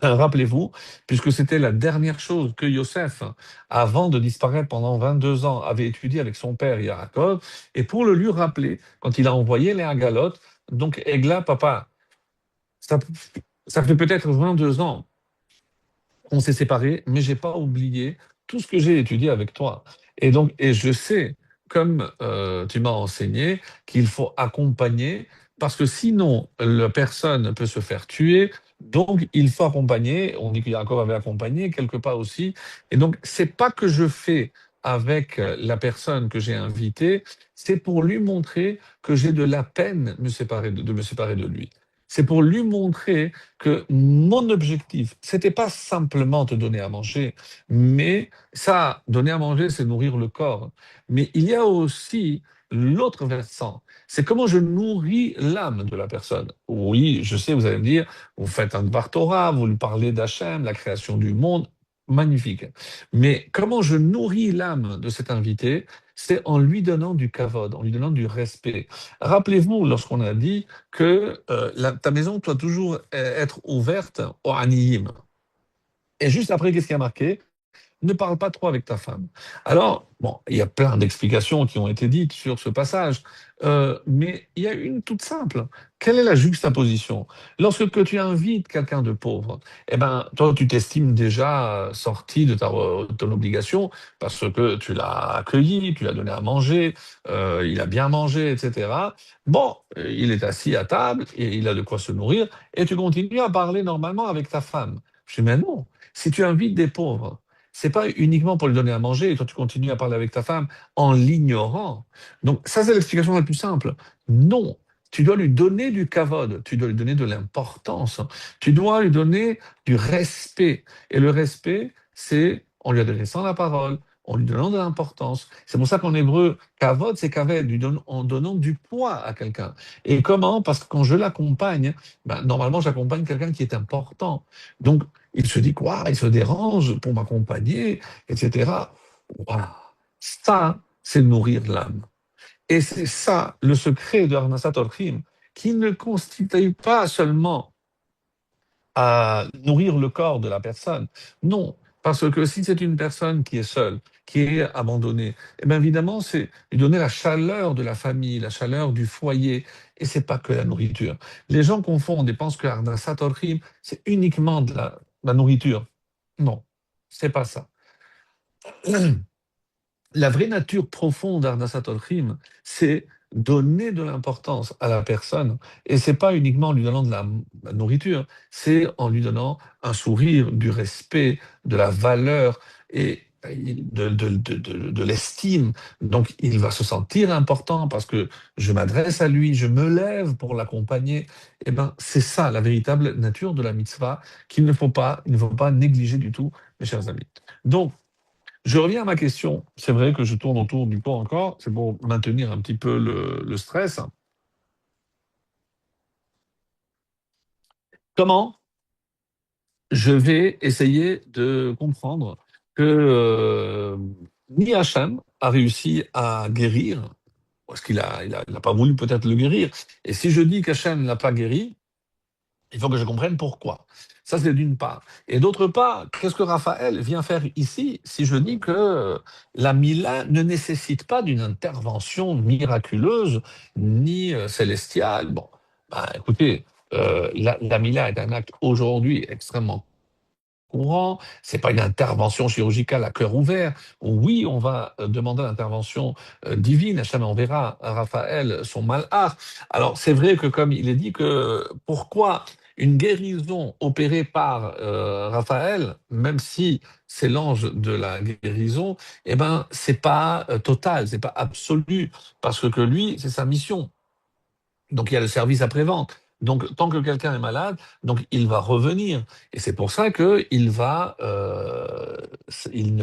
Rappelez-vous, puisque c'était la dernière chose que Yosef, avant de disparaître pendant 22 ans, avait étudié avec son père Yaakov, et pour le lui rappeler, quand il a envoyé les Agalotes, donc Egla, papa, ça, ça fait peut-être 22 ans on s'est séparés, mais j'ai pas oublié tout ce que j'ai étudié avec toi. Et je sais, comme tu m'as enseigné, qu'il faut accompagner, parce que sinon, la personne peut se faire tuer. Donc, il faut accompagner. On dit que Jacob avait accompagné quelque part aussi. Et donc, c'est pas que je fais avec la personne que j'ai invitée, c'est pour lui montrer que j'ai de la peine de me séparer de lui. c'est pour lui montrer que mon objectif, c'était pas simplement te donner à manger, mais ça, donner à manger, c'est nourrir le corps. Mais il y a aussi l'autre versant, c'est comment je nourris l'âme de la personne. Oui, je sais, vous allez me dire, vous faites un Dvar Torah, vous lui parlez d'Hachem, la création du monde, magnifique. Mais comment je nourris l'âme de cet invité, c'est en lui donnant du kavod, en lui donnant du respect. Rappelez-vous, lorsqu'on a dit que ta maison doit toujours être ouverte aux aniyim. Et juste après, qu'est-ce qui a marqué? Ne parle pas trop avec ta femme. Alors, bon, il y a plein d'explications qui ont été dites sur ce passage, mais il y a une toute simple. Quelle est la juxtaposition? Lorsque que tu invites quelqu'un de pauvre, eh ben, toi, tu t'estimes déjà sorti de ton obligation parce que tu l'as accueilli, tu l'as donné à manger, il a bien mangé, etc. Bon, il est assis à table et il a de quoi se nourrir, et tu continues à parler normalement avec ta femme. Je dis, mais non, si tu invites des pauvres, c'est pas uniquement pour lui donner à manger et toi tu continues à parler avec ta femme en l'ignorant. Donc ça c'est l'explication la plus simple. Non, tu dois lui donner du kavod, tu dois lui donner de l'importance, tu dois lui donner du respect. Et le respect, c'est en lui adressant la parole, en lui donnant de l'importance. C'est pour ça qu'en hébreu, kavod, c'est kaved, en donnant du poids à quelqu'un. Et comment? Parce que quand je l'accompagne, ben, normalement j'accompagne quelqu'un qui est important. Donc il se dit quoi? Il se dérange pour m'accompagner, etc. Waouh. Ça, c'est nourrir l'âme. Et c'est ça le secret de Arnasat Orchim, qui ne constitue pas seulement à nourrir le corps de la personne. Non, parce que si c'est une personne qui est seule, qui est abandonnée, eh bien évidemment, c'est lui donner la chaleur de la famille, la chaleur du foyer, et c'est pas que la nourriture. Les gens confondent et pensent que Arnasat Orchim, c'est uniquement de la nourriture. Non, c'est pas ça. La vraie nature profonde d'Arnasat Olchim, c'est donner de l'importance à la personne. Et c'est pas uniquement en lui donnant de la nourriture, c'est en lui donnant un sourire, du respect, de la valeur et de l'estime. Donc, il va se sentir important parce que je m'adresse à lui, je me lève pour l'accompagner. Eh ben, c'est ça la véritable nature de la mitzvah il ne faut pas négliger du tout, mes chers amis. Donc, je reviens à ma question. C'est vrai que je tourne autour du pot encore. C'est pour maintenir un petit peu le stress. Comment je vais essayer de comprendre que ni Hachem a réussi à guérir, parce qu'il a pas voulu peut-être le guérir. Et si je dis qu'Hachem ne l'a pas guéri, il faut que je comprenne pourquoi. Ça, c'est d'une part. Et d'autre part, qu'est-ce que Raphaël vient faire ici si je dis que la Mila ne nécessite pas d'une intervention miraculeuse ni célestiale? Bon, bah, écoutez, la Mila est un acte aujourd'hui extrêmement courant, c'est pas une intervention chirurgicale à cœur ouvert. Oui, on va demander l'intervention divine. Hachem enverra à Raphaël son malheur. Alors, c'est vrai que comme il est dit que pourquoi une guérison opérée par Raphaël, même si c'est l'ange de la guérison, eh ben, c'est pas total, c'est pas absolu, parce que lui, c'est sa mission. Donc il y a le service après-vente. Donc tant que quelqu'un est malade, donc il va revenir. Et c'est pour ça que il ne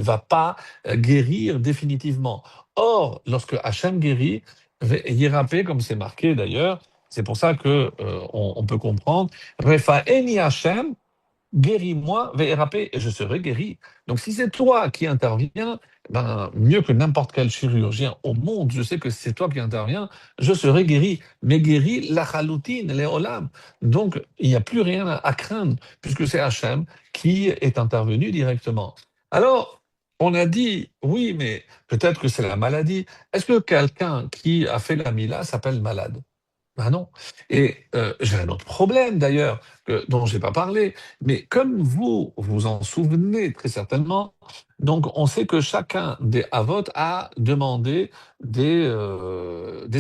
va pas guérir définitivement. Or, lorsque Hachem guérit, Yérapé, comme c'est marqué d'ailleurs, c'est pour ça que on peut comprendre, Refaeni Hachem, guéris-moi, VRAP, et je serai guéri. Donc si c'est toi qui interviens, ben, mieux que n'importe quel chirurgien au monde, je sais que c'est toi qui interviens, je serai guéri. Mais guéri, la chaloutine, les olam. Donc il n'y a plus rien à craindre, puisque c'est Hachem qui est intervenu directement. Alors, on a dit, oui, mais peut-être que c'est la maladie. Est-ce que quelqu'un qui a fait la Mila s'appelle malade? Ben non. Et j'ai un autre problème d'ailleurs, dont je n'ai pas parlé, mais comme vous vous en souvenez très certainement, donc on sait que chacun des Havot a demandé des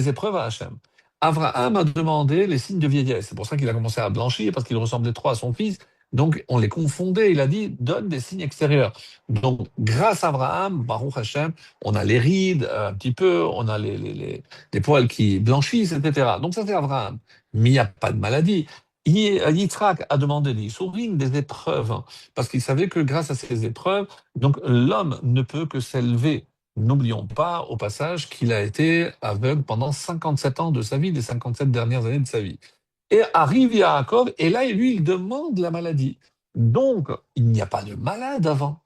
épreuves à Hachem. Abraham a demandé les signes de vieillesse. C'est pour ça qu'il a commencé à blanchir, parce qu'il ressemblait trop à son fils. Donc on les confondait. Il a dit, donne des signes extérieurs. Donc grâce à Abraham, Baruch Hashem, on a les rides un petit peu, on a les poils qui blanchissent, etc. Donc ça c'est Abraham. Mais il n'y a pas de maladie. Yitzhak a demandé des Issourim, des épreuves, hein, parce qu'il savait que grâce à ces épreuves, donc l'homme ne peut que s'élever. N'oublions pas, au passage, qu'il a été aveugle pendant 57 ans de sa vie, les 57 dernières années de sa vie. Et arrive Yaakov, et là, lui, il demande la maladie. Donc, il n'y a pas de malade avant.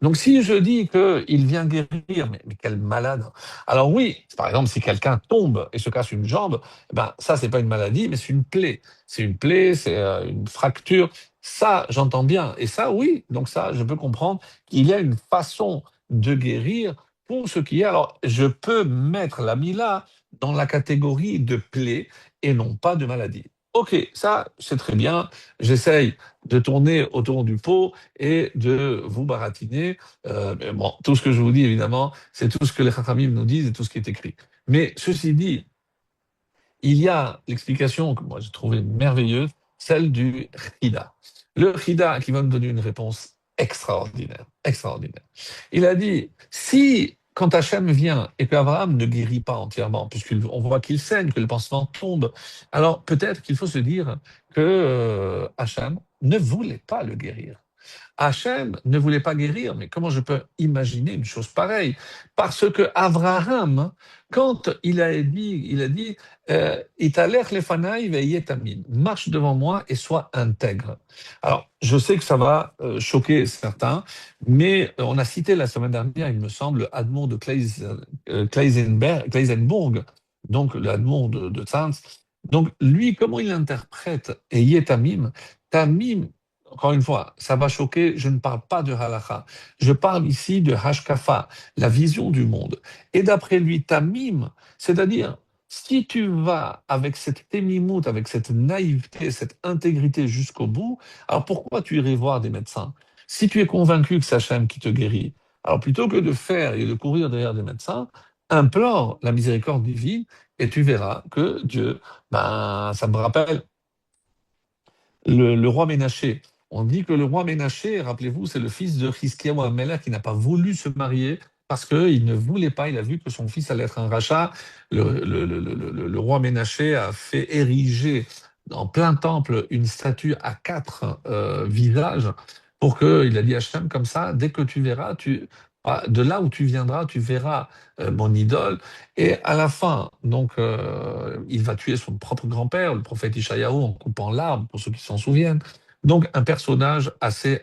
Donc, si je dis qu'il vient guérir, mais quel malade. Alors oui, par exemple, si quelqu'un tombe et se casse une jambe, eh ben, ça, c'est pas une maladie, mais c'est une plaie. C'est une plaie, c'est une fracture. Ça, j'entends bien. Et ça, oui, donc ça, je peux comprendre qu'il y a une façon de guérir pour ce qui est. Alors, je peux mettre la mila dans la catégorie de plaie et non pas de maladie. Ok, ça, c'est très bien. J'essaye de tourner autour du pot et de vous baratiner. Mais bon, tout ce que je vous dis, évidemment, c'est tout ce que les Chachamim nous disent et tout ce qui est écrit. Mais ceci dit, il y a l'explication que moi j'ai trouvée merveilleuse, celle du Chida. Le Chida qui va me donner une réponse extraordinaire, extraordinaire. Il a dit, si quand Hachem vient et qu'Abraham ne guérit pas entièrement, puisqu'on voit qu'il saigne, que le pansement tombe, alors peut-être qu'il faut se dire que Hachem ne voulait pas le guérir. Hachem ne voulait pas guérir, mais comment je peux imaginer une chose pareille? Parce que Abraham, quand il a dit, Italer lefanaï ve'yetamim, marche devant moi et sois intègre. Alors, je sais que ça va choquer certains, mais on a cité la semaine dernière, il me semble, Admon de Kleisenberg, donc le Admon de Tzantz. Donc, lui, comment il interprète Yetamim? Tamim, encore une fois, ça va choquer, je ne parle pas de halakha. Je parle ici de hashkafa, la vision du monde. Et d'après lui, tamim, c'est-à-dire, si tu vas avec cette témimout, avec cette naïveté, cette intégrité jusqu'au bout, alors pourquoi tu irais voir des médecins? Si tu es convaincu que c'est Hachem qui te guérit, alors plutôt que de faire et de courir derrière des médecins, implore la miséricorde divine et tu verras que Dieu, ben, ça me rappelle le roi Ménaché. On dit que le roi Ménaché, rappelez-vous, c'est le fils de Hiskiaou Amelech qui n'a pas voulu se marier parce qu'il ne voulait pas, il a vu que son fils allait être un rachat. Le roi Ménaché a fait ériger en plein temple une statue à quatre visages pour que, il a dit à Hachem comme ça, dès que tu verras, de là où tu viendras, tu verras mon idole. Et à la fin, donc, il va tuer son propre grand-père, le prophète Ishayahu, en coupant l'arbre, pour ceux qui s'en souviennent. Donc, un personnage assez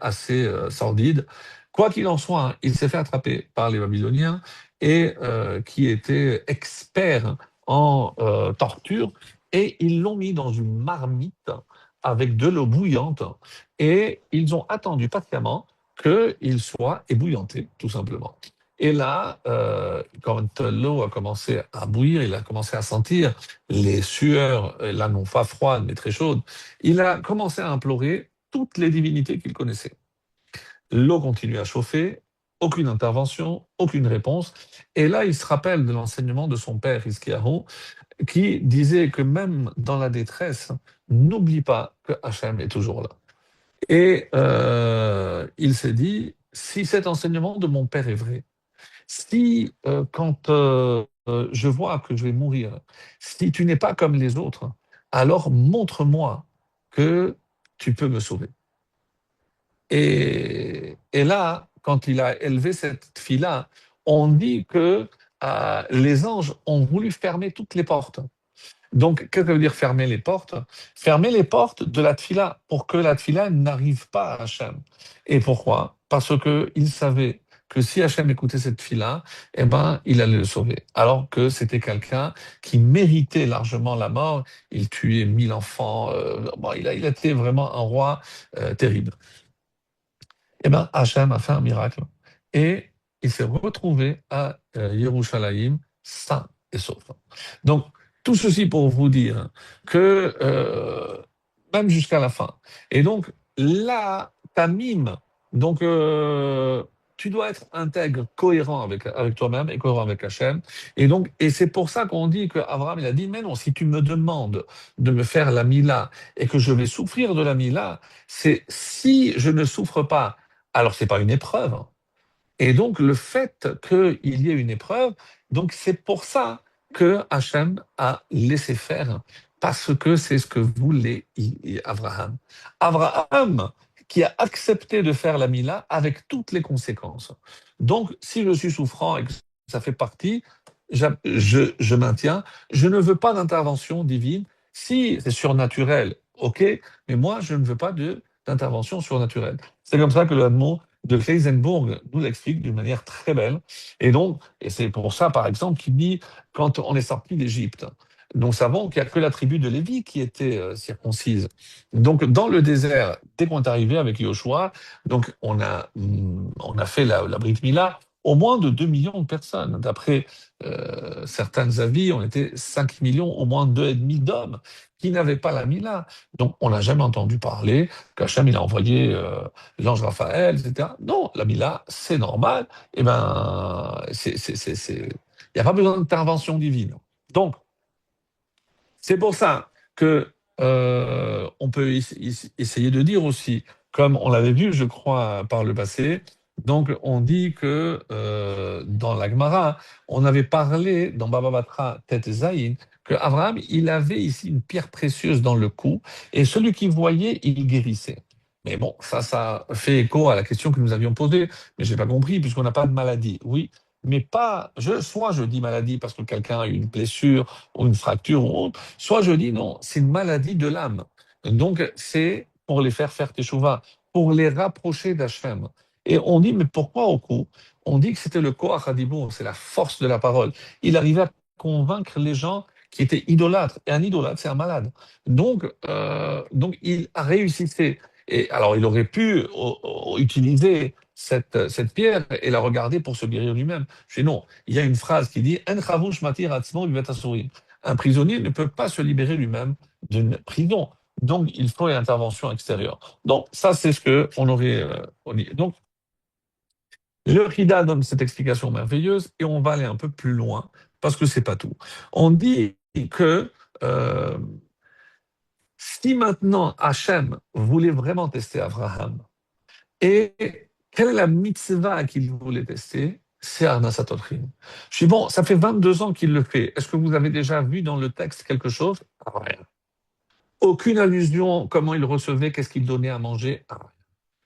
sordide. Quoi qu'il en soit, hein, il s'est fait attraper par les Babyloniens et qui étaient experts en torture, et ils l'ont mis dans une marmite avec de l'eau bouillante et ils ont attendu patiemment qu'il soit ébouillanté, tout simplement. Et là, quand l'eau a commencé à bouillir, il a commencé à sentir les sueurs, là non pas froides, mais très chaudes, il a commencé à implorer toutes les divinités qu'il connaissait. L'eau continue à chauffer, aucune intervention, aucune réponse. Et là, il se rappelle de l'enseignement de son père, Hiskiyahu, qui disait que même dans la détresse, n'oublie pas que Hachem est toujours là. Et il s'est dit, si cet enseignement de mon père est vrai, si quand je vois que je vais mourir, si tu n'es pas comme les autres, alors montre-moi que tu peux me sauver. Et là, quand il a élevé cette fille-là, on dit que les anges ont voulu fermer toutes les portes. Donc, qu'est-ce que ça veut dire fermer les portes? Fermer les portes de la tfila pour que la tfila n'arrive pas à Hachem. Et pourquoi? Parce qu'il savait que si Hachem écoutait cette tfila, eh ben, il allait le sauver. Alors que c'était quelqu'un qui méritait largement la mort. Il tuait 1000 enfants. Bon, il a été vraiment un roi terrible. Eh ben, Hachem a fait un miracle. Et il s'est retrouvé à Yerushalayim sain et sauf. Donc, tout ceci pour vous dire que même jusqu'à la fin. Et donc, là, ta mime, donc tu dois être intègre, cohérent avec toi-même et cohérent avec Hachem. Et c'est pour ça qu'on dit qu'Abraham, il a dit, mais non, si tu me demandes de me faire la Mila et que je vais souffrir de la Mila, c'est si je ne souffre pas, alors c'est pas une épreuve. Et donc, le fait qu'il y ait une épreuve, donc c'est pour ça que Hachem a laissé faire parce que c'est ce que voulait Abraham. Abraham qui a accepté de faire la Mila avec toutes les conséquences. Donc, si je suis souffrant et que ça fait partie, je maintiens, je ne veux pas d'intervention divine. Si c'est surnaturel, ok, mais moi, je ne veux pas d'intervention surnaturelle. C'est comme ça que le Hadmon de Kleisenbourg nous l'explique d'une manière très belle. Et donc, et c'est pour ça, par exemple, qu'il dit, quand on est sorti d'Égypte, nous savons qu'il n'y a que la tribu de Lévi qui était circoncise. Donc, dans le désert, dès qu'on est arrivé avec Yoshua, donc on a fait la Brit Mila au moins de 2 millions de personnes. D'après certains avis, on était 5 millions, au moins 2,5 d'hommes qui n'avaient pas la Mila. Donc, on n'a jamais entendu parler qu'Hachem, il a envoyé l'ange Raphaël, etc. Non, la Mila, c'est normal. Eh ben, il n'y a pas besoin d'intervention divine. Donc, c'est pour ça que on peut essayer de dire aussi, comme on l'avait vu, je crois, par le passé, donc on dit que dans la Gemara, on avait parlé dans Baba Batra Tet Zayin, que Abraham, il avait ici une pierre précieuse dans le cou, et celui qui voyait, il guérissait. Mais bon, ça fait écho à la question que nous avions posée, mais je n'ai pas compris, puisqu'on n'a pas de maladie. Oui, mais pas, soit je dis maladie parce que quelqu'un a eu une blessure ou une fracture ou autre, soit je dis non, c'est une maladie de l'âme. Donc c'est pour les faire teshuva, pour les rapprocher d'Hachem. Et on dit, mais pourquoi au coup? On dit que c'était le Koach Hadibur, c'est la force de la parole. Il arrivait à convaincre les gens qui étaient idolâtres. Et un idolâtre, c'est un malade. Donc il a réussi. Et alors, il aurait pu utiliser cette pierre et la regarder pour se guérir lui-même. Je dis non, il y a une phrase qui dit En chavush matir atzmo bivet asurim. Un prisonnier ne peut pas se libérer lui-même d'une prison. Donc, il faut une intervention extérieure. Donc, ça, c'est ce qu'on aurait dit. Donc, le Rida donne cette explication merveilleuse et on va aller un peu plus loin parce que c'est pas tout. On dit que si maintenant Hachem voulait vraiment tester Abraham, et quelle est la mitzvah qu'il voulait tester? C'est Arnasat Otrim. Je dis, bon, ça fait 22 ans qu'il le fait. Est-ce que vous avez déjà vu dans le texte quelque chose? Rien. Aucune allusion, comment il recevait, qu'est-ce qu'il donnait à manger? Rien.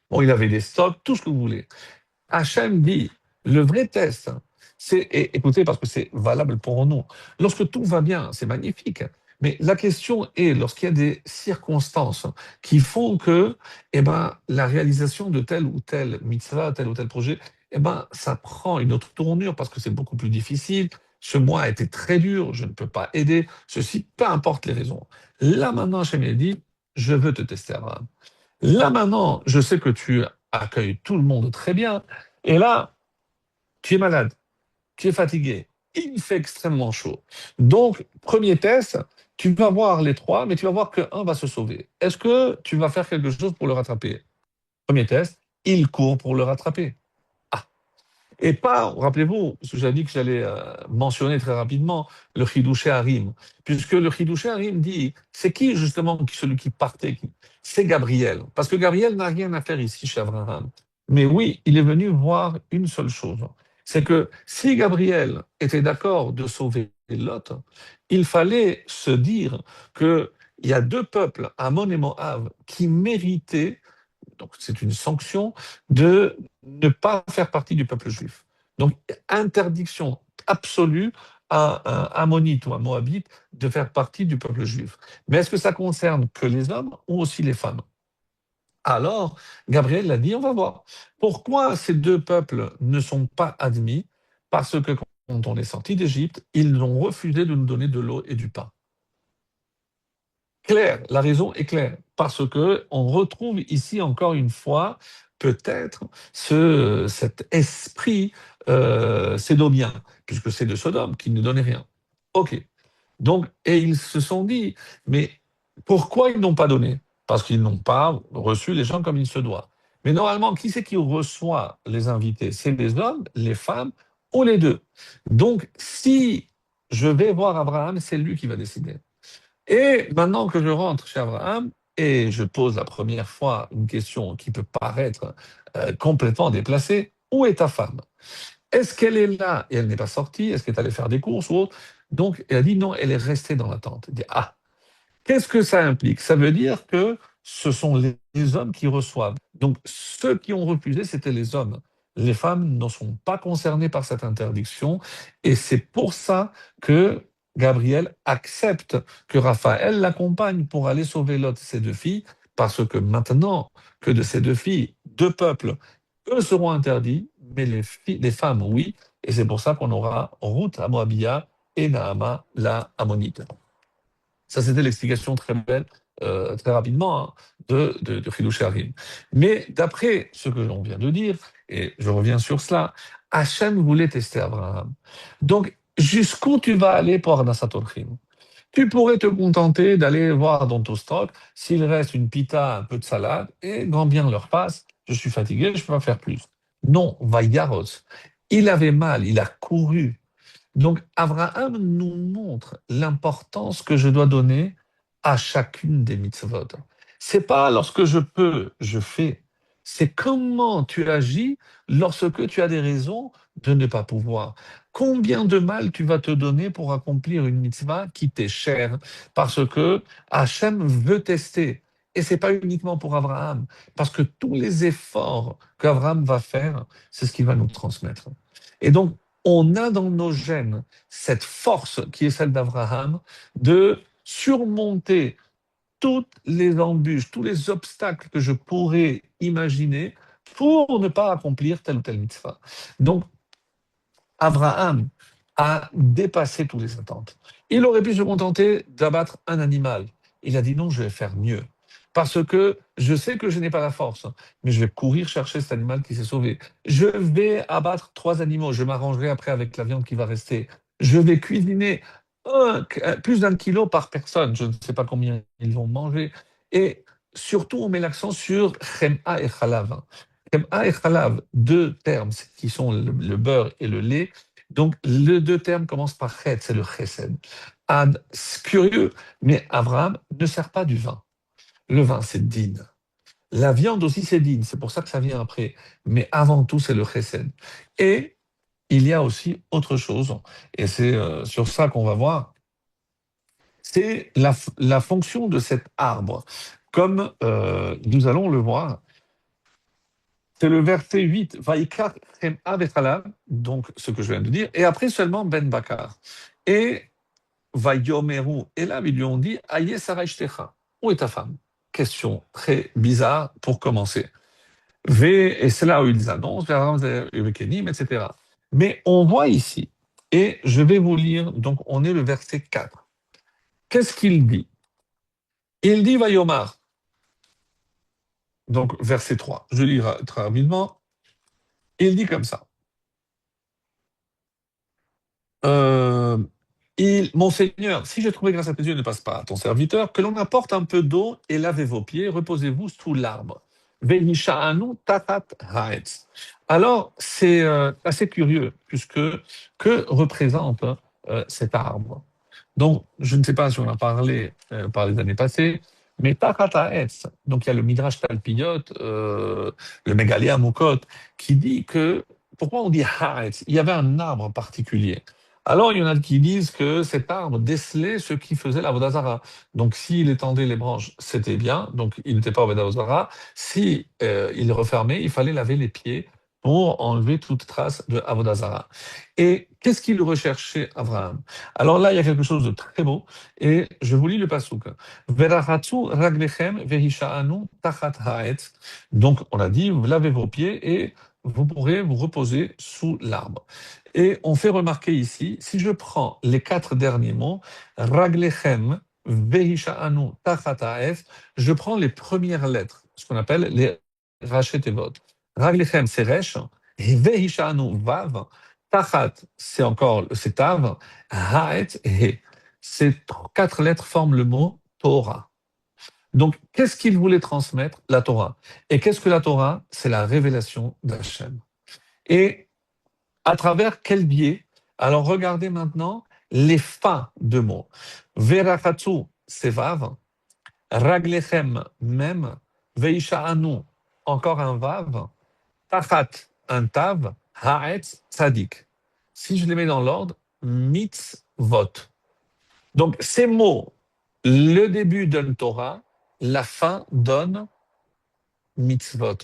Bon, il avait des stocks, tout ce que vous voulez. Hachem dit, le vrai test, et écoutez, parce que c'est valable pour nous, lorsque tout va bien, c'est magnifique. Mais la question est, lorsqu'il y a des circonstances qui font que la réalisation de tel ou tel mitzvah, tel ou tel projet, ça prend une autre tournure parce que c'est beaucoup plus difficile. Ce mois a été très dur, je ne peux pas aider, ceci, peu importe les raisons. Là maintenant, Hachem a dit, je veux te tester, Abraham. Là maintenant, je sais que tu accueilles tout le monde très bien. Et là, tu es malade, tu es fatigué, il fait extrêmement chaud. Donc, premier test, tu vas voir les trois, mais tu vas voir qu'un va se sauver. Est-ce que tu vas faire quelque chose pour le rattraper? Premier test, il court pour le rattraper. Ah, et pas, rappelez-vous, parce que j'avais dit que j'allais mentionner très rapidement le Chidouché Harim, puisque le Chidouché Harim dit, c'est qui justement celui qui partait? C'est Gabriel, parce que Gabriel n'a rien à faire ici chez Abraham. Mais oui, il est venu voir une seule chose, c'est que si Gabriel était d'accord de sauver Lot, il fallait se dire qu'il y a deux peuples, Ammon et Moab, qui méritaient, donc c'est une sanction, de ne pas faire partie du peuple juif. Donc, interdiction absolue à un ammonite ou un moabite de faire partie du peuple juif. Mais est-ce que ça concerne que les hommes ou aussi les femmes? Alors, Gabriel l'a dit, on va voir. Pourquoi ces deux peuples ne sont pas admis? Parce que quand on est sorti d'Égypte, ils ont refusé de nous donner de l'eau et du pain. Claire, la raison est claire, parce que on retrouve ici encore une fois peut-être cet esprit sédomien, puisque c'est de Sodome qui ne donnait rien. Ok. Donc, et ils se sont dit, mais pourquoi ils n'ont pas donné? Parce qu'ils n'ont pas reçu les gens comme il se doit. Mais normalement, qui c'est qui reçoit les invités? C'est les hommes, les femmes ou les deux. Donc, si je vais voir Abraham, c'est lui qui va décider. Et maintenant que je rentre chez Abraham et je pose la première fois une question qui peut paraître complètement déplacée, où est ta femme? Est-ce qu'elle est là et elle n'est pas sortie? Est-ce qu'elle est allée faire des courses ou autre? Donc, elle a dit non, elle est restée dans la tente. Elle dit, ah, Qu'est-ce que ça implique? Ça veut dire que ce sont les hommes qui reçoivent. Donc, ceux qui ont refusé, c'était les hommes. Les femmes ne sont pas concernées par cette interdiction. Et c'est pour ça que Gabriel accepte que Raphaël l'accompagne pour aller sauver Lot et ses deux filles, parce que maintenant que de ces deux filles, deux peuples, eux seront interdits, mais les femmes, oui. Et c'est pour ça qu'on aura Ruth à Moabia et Naama la Ammonite. Ça, c'était l'explication très belle, très rapidement, hein, de Chidush Harim. Mais d'après ce que l'on vient de dire, et je reviens sur cela, Hachem voulait tester Abraham. Donc, jusqu'où tu vas aller pour Arnasat Orchim? Tu pourrais te contenter d'aller voir dans ton stock s'il reste une pita, un peu de salade, et grand bien leur passe, je suis fatigué, je ne peux pas faire plus. Non, Vayaros. Il avait mal, il a couru. Donc, Abraham nous montre l'importance que je dois donner à chacune des mitzvot. C'est pas lorsque je peux, je fais. C'est comment tu agis lorsque tu as des raisons de ne pas pouvoir. Combien de mal tu vas te donner pour accomplir une mitzvah qui t'est chère, parce que Hachem veut tester. Et c'est pas uniquement pour Abraham, parce que tous les efforts qu'Abraham va faire, c'est ce qu'il va nous transmettre. Et donc, on a dans nos gènes cette force qui est celle d'Abraham de surmonter toutes les embûches, tous les obstacles que je pourrais imaginer pour ne pas accomplir telle ou telle mitzvah. Donc, Abraham a dépassé toutes les attentes. Il aurait pu se contenter d'abattre un animal. Il a dit non, je vais faire mieux. Parce que je sais que je n'ai pas la force, mais je vais courir chercher cet animal qui s'est sauvé. Je vais abattre trois animaux. Je m'arrangerai après avec la viande qui va rester. Je vais cuisiner plus d'un kilo par personne. Je ne sais pas combien ils vont manger. Et surtout, on met l'accent sur Chem'a et Chalav. Chem'a et Chalav, deux termes qui sont le beurre et le lait. Donc, les deux termes commencent par chet, c'est le chesed. C'est curieux, mais Abraham ne sert pas du vin. Le vin, c'est din. La viande aussi, c'est din. C'est pour ça que ça vient après. Mais avant tout, c'est le chesed. Et il y a aussi autre chose, et c'est sur ça qu'on va voir, c'est la fonction de cet arbre. Comme nous allons le voir, c'est le verset 8, Vaikar Chem'a vechalav, donc ce que je viens de dire, et après seulement Ben Bakar. Et Vayomeru, et là ils lui ont dit, Aye Sarah Ishtecha, où est ta femme? Question très bizarre pour commencer. Et c'est là où ils annoncent, etc. Mais on voit ici, et je vais vous lire, donc on est le verset 4. Qu'est-ce qu'il dit? Il dit Vayomar, donc verset 3. Je lis très rapidement. Il dit comme ça. Euh, Mon Seigneur, si j'ai trouvé grâce à tes yeux, ne passe pas à ton serviteur, que l'on apporte un peu d'eau et lavez vos pieds, reposez-vous sous l'arbre. Ve'nisha'anu tatat ha'etz. Alors, c'est assez curieux, puisque que représente cet arbre? Donc, je ne sais pas si on a parlé par les années passées, mais tatat ha'etz, donc il y a le Midrash Talpiyot, le Mégalia Mukot, qui dit que, pourquoi on dit ha'etz? Il y avait un arbre particulier. Alors, il y en a qui disent que cet arbre décelait ce qui faisait la Vodazara. Donc, s'il étendait les branches, c'était bien, donc il n'était pas au Vodazara. Si il refermait, il fallait laver les pieds pour enlever toute trace de Avodazara. Et qu'est-ce qu'il recherchait, Abraham? Alors là, il y a quelque chose de très beau, et je vous lis le pasuk. Verachatsu raglechem vehisha'anu tachat ha'etz. Donc, on a dit, vous lavez vos pieds et vous pourrez vous reposer sous l'arbre. Et on fait remarquer ici, si je prends les quatre derniers mots, Raglechem, Vehisha'anu, Tachata'ef, je prends les premières lettres, ce qu'on appelle les Rachetevot. Raglechem, c'est Resh, et Vehisha'anu, Vav, Tachat, c'est encore c'est Tav, Ha'et, He. Ces quatre lettres forment le mot Torah. Donc, qu'est-ce qu'il voulait transmettre? La Torah. Et qu'est-ce que la Torah? C'est la révélation d'Hachem. Et à travers quel biais? Alors regardez maintenant les fins de mots. Verachatsu, c'est vav. Raglechem, même. Veisha'anu, encore un vav. Tachat, un tav. Ha'etz, tzadik. Si je les mets dans l'ordre, mitzvot. Donc ces mots Le début donne Torah, la fin donne mitzvot.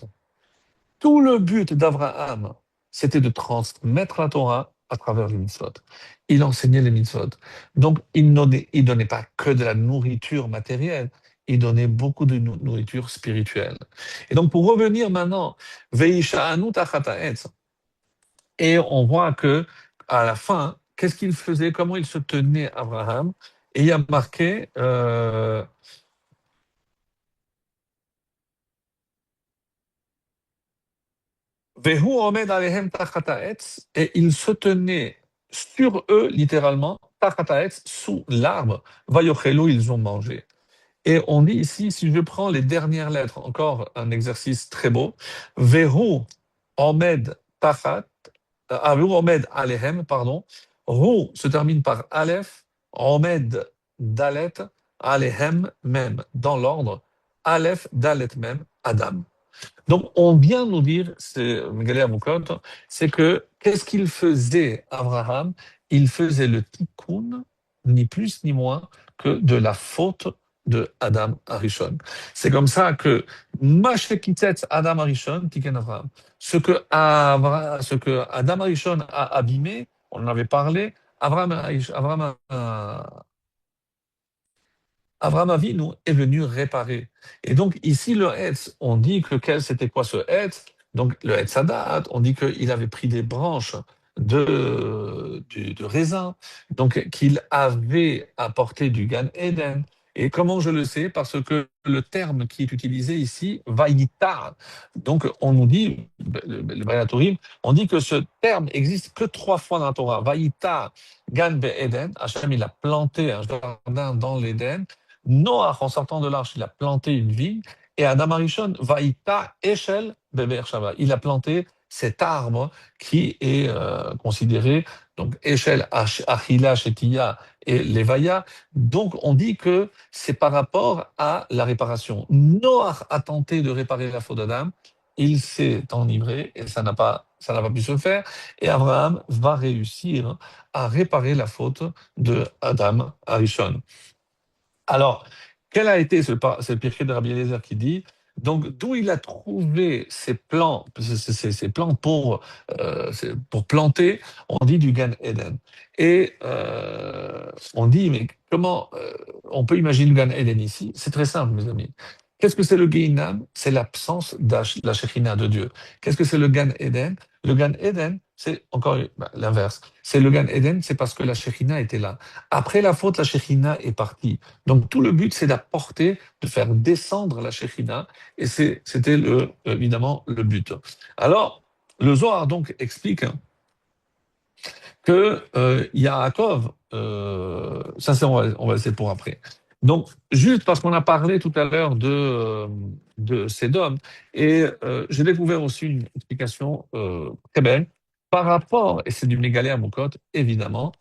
Tout le but d'Abraham, c'était de transmettre la Torah à travers les mitzvot. Il enseignait les mitzvot. Donc, il donnait pas que de la nourriture matérielle, il donnait beaucoup de nourriture spirituelle. Et donc, pour revenir maintenant, Veisha'anu tachat ha'etz, et on voit que à la fin, qu'est-ce qu'il faisait, comment il se tenait, Abraham, et il y a marqué, Vehu omed alehem tachat ha'etz, et il se tenait sur eux, littéralement, tachat ha'etz, sous l'arbre, vayochelu, ils ont mangé. Et on dit ici, si je prends les dernières lettres, encore un exercice très beau, Vehu omed tachat, Vehu omed alehem, pardon, Ru se termine par Aleph, omed dalet, alehem mem, dans l'ordre, Aleph dalet mem, Adam. Donc, on vient nous dire, c'est Megalé Amukot, c'est que qu'est-ce qu'il faisait Abraham? Il faisait le tikkun, ni plus ni moins que de la faute de Adam Arishon. C'est comme ça que Mashekitetz Adam Arishon, Tiken Abraham. Ce que Adam Arishon a abîmé, on en avait parlé, Abraham Avinu est venu réparer. Et donc, ici, le Hetz, on dit que c'était quoi ce Hetz? Donc, le Hetz Sadat, on dit qu'il avait pris des branches de raisin, donc qu'il avait apporté du Gan Eden. Et comment je le sais? Parce que le terme qui est utilisé ici, Vaïta, donc on nous dit, le Bayanatorim, on dit que ce terme existe que 3 fois dans la Torah. Vaïta, Gan Eden, Hachem, il a planté un jardin dans l'Éden. Noach, en sortant de l'arche, il a planté une vigne. Et Adam Arishon, Vaïta Eshel Beber Shava. Il a planté cet arbre qui est considéré, donc Eshel, Achila, Shetia et Levaya. Donc on dit que c'est par rapport à la réparation. Noach a tenté de réparer la faute d'Adam. Il s'est enivré et ça n'a pas pu se faire. Et Abraham va réussir à réparer la faute de Adam Arishon. Alors, quel a été c'est le Pirkei de Rabbi Eliezer qui dit, donc d'où il a trouvé ces plans, ces plans pour planter, on dit du Gan Eden. Et on dit, mais comment on peut imaginer le Gan Eden ici? C'est très simple, mes amis. Qu'est-ce que c'est le Gehinam? C'est l'absence de la Shekhinah de Dieu. Qu'est-ce que c'est le Gan Eden? Le Gan Eden, c'est encore l'inverse. C'est le Gan Eden, c'est parce que la Shekhinah était là. Après la faute, la Shekhinah est partie. Donc tout le but, c'est d'apporter, de faire descendre la Shekhinah, et c'était évidemment le but. Alors, le Zohar donc explique que Yaakov, ça c'est on va laisser pour après. Donc, juste parce qu'on a parlé tout à l'heure de Sédom, et j'ai découvert aussi une explication très belle par rapport, et c'est du Mégalé à Mokot, évidemment,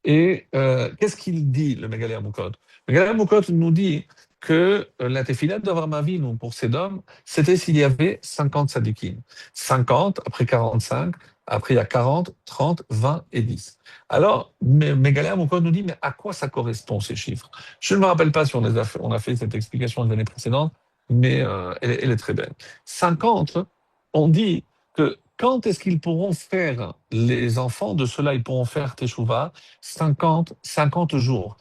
et qu'est-ce qu'il dit, le Megalé Amukot? Le Megalé Amukot nous dit que la tefila d'Avraham Avinu pour Sédom, c'était s'il y avait 50 sadikim. 50, après 45, après il y a 40, 30, 20 et 10. Alors, Megalé Amukot nous dit, mais à quoi ça correspond ces chiffres? Je ne me rappelle pas si on a fait cette explication l'année précédente, mais elle est très belle. 50, on dit que quand est-ce qu'ils pourront faire, les enfants de cela, ils pourront faire Teshuvah 50 jours.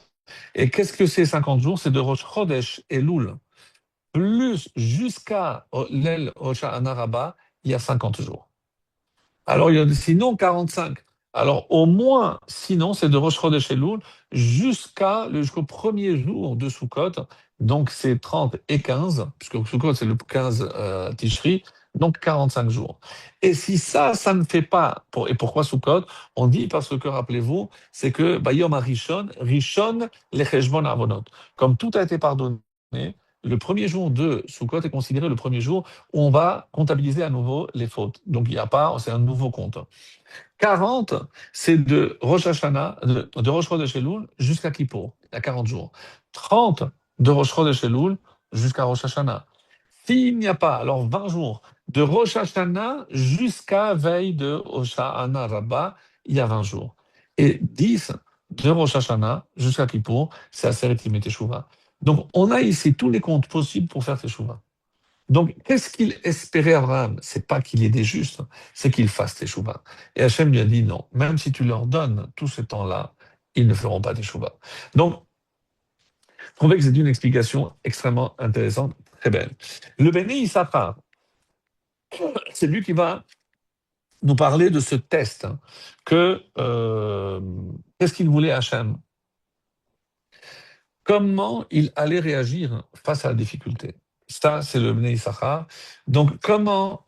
Et qu'est-ce que c'est 50 jours? C'est de Rosh Chodesh et Loul, plus jusqu'à l'El Hoshana Rabbah, il y a 50 jours. Alors, il y a sinon 45. Alors, au moins, sinon, c'est de Rosh Chodesh Elul jusqu'au premier jour de Sukkot. Donc, c'est 30 et 15, puisque Sukkot, c'est le 15 Tishri, donc 45 jours. Et si ça ne fait pas, et pourquoi Sukkot? On dit parce que, rappelez-vous, c'est que Bayom Rishon, Rishon Lecheshbon Avonot. Comme tout a été pardonné, le premier jour de Sukkot est considéré le premier jour où on va comptabiliser à nouveau les fautes. Donc il n'y a pas, c'est un nouveau compte. 40, c'est de Rosh Hashanah, de Rosh Chodesh Elul jusqu'à Kippour, il y a 40 jours. 30 de Rosh Chodesh Elul jusqu'à Rosh Hashanah. S'il n'y a pas, alors 20 jours, de Rosh Hashanah jusqu'à veille de Hoshana Rabbah, il y a 20 jours. Et 10 de Rosh Hashanah jusqu'à Kippour, c'est Aseret Yom Teshuvah. Donc, on a ici tous les comptes possibles pour faire teshuva. Donc, qu'est-ce qu'il espérait Abraham? C'est pas qu'il y ait des justes, c'est qu'il fasse teshuva. Et Hachem lui a dit non, même si tu leur donnes tout ce temps-là, ils ne feront pas teshuva. Donc, je trouvais que c'est une explication extrêmement intéressante, très belle. Le Béni Issachar, c'est lui qui va nous parler de ce test que qu'est-ce qu'il voulait Hachem? Comment il allait réagir face à la difficulté. Ça, c'est le Bnei Issachar. Donc, comment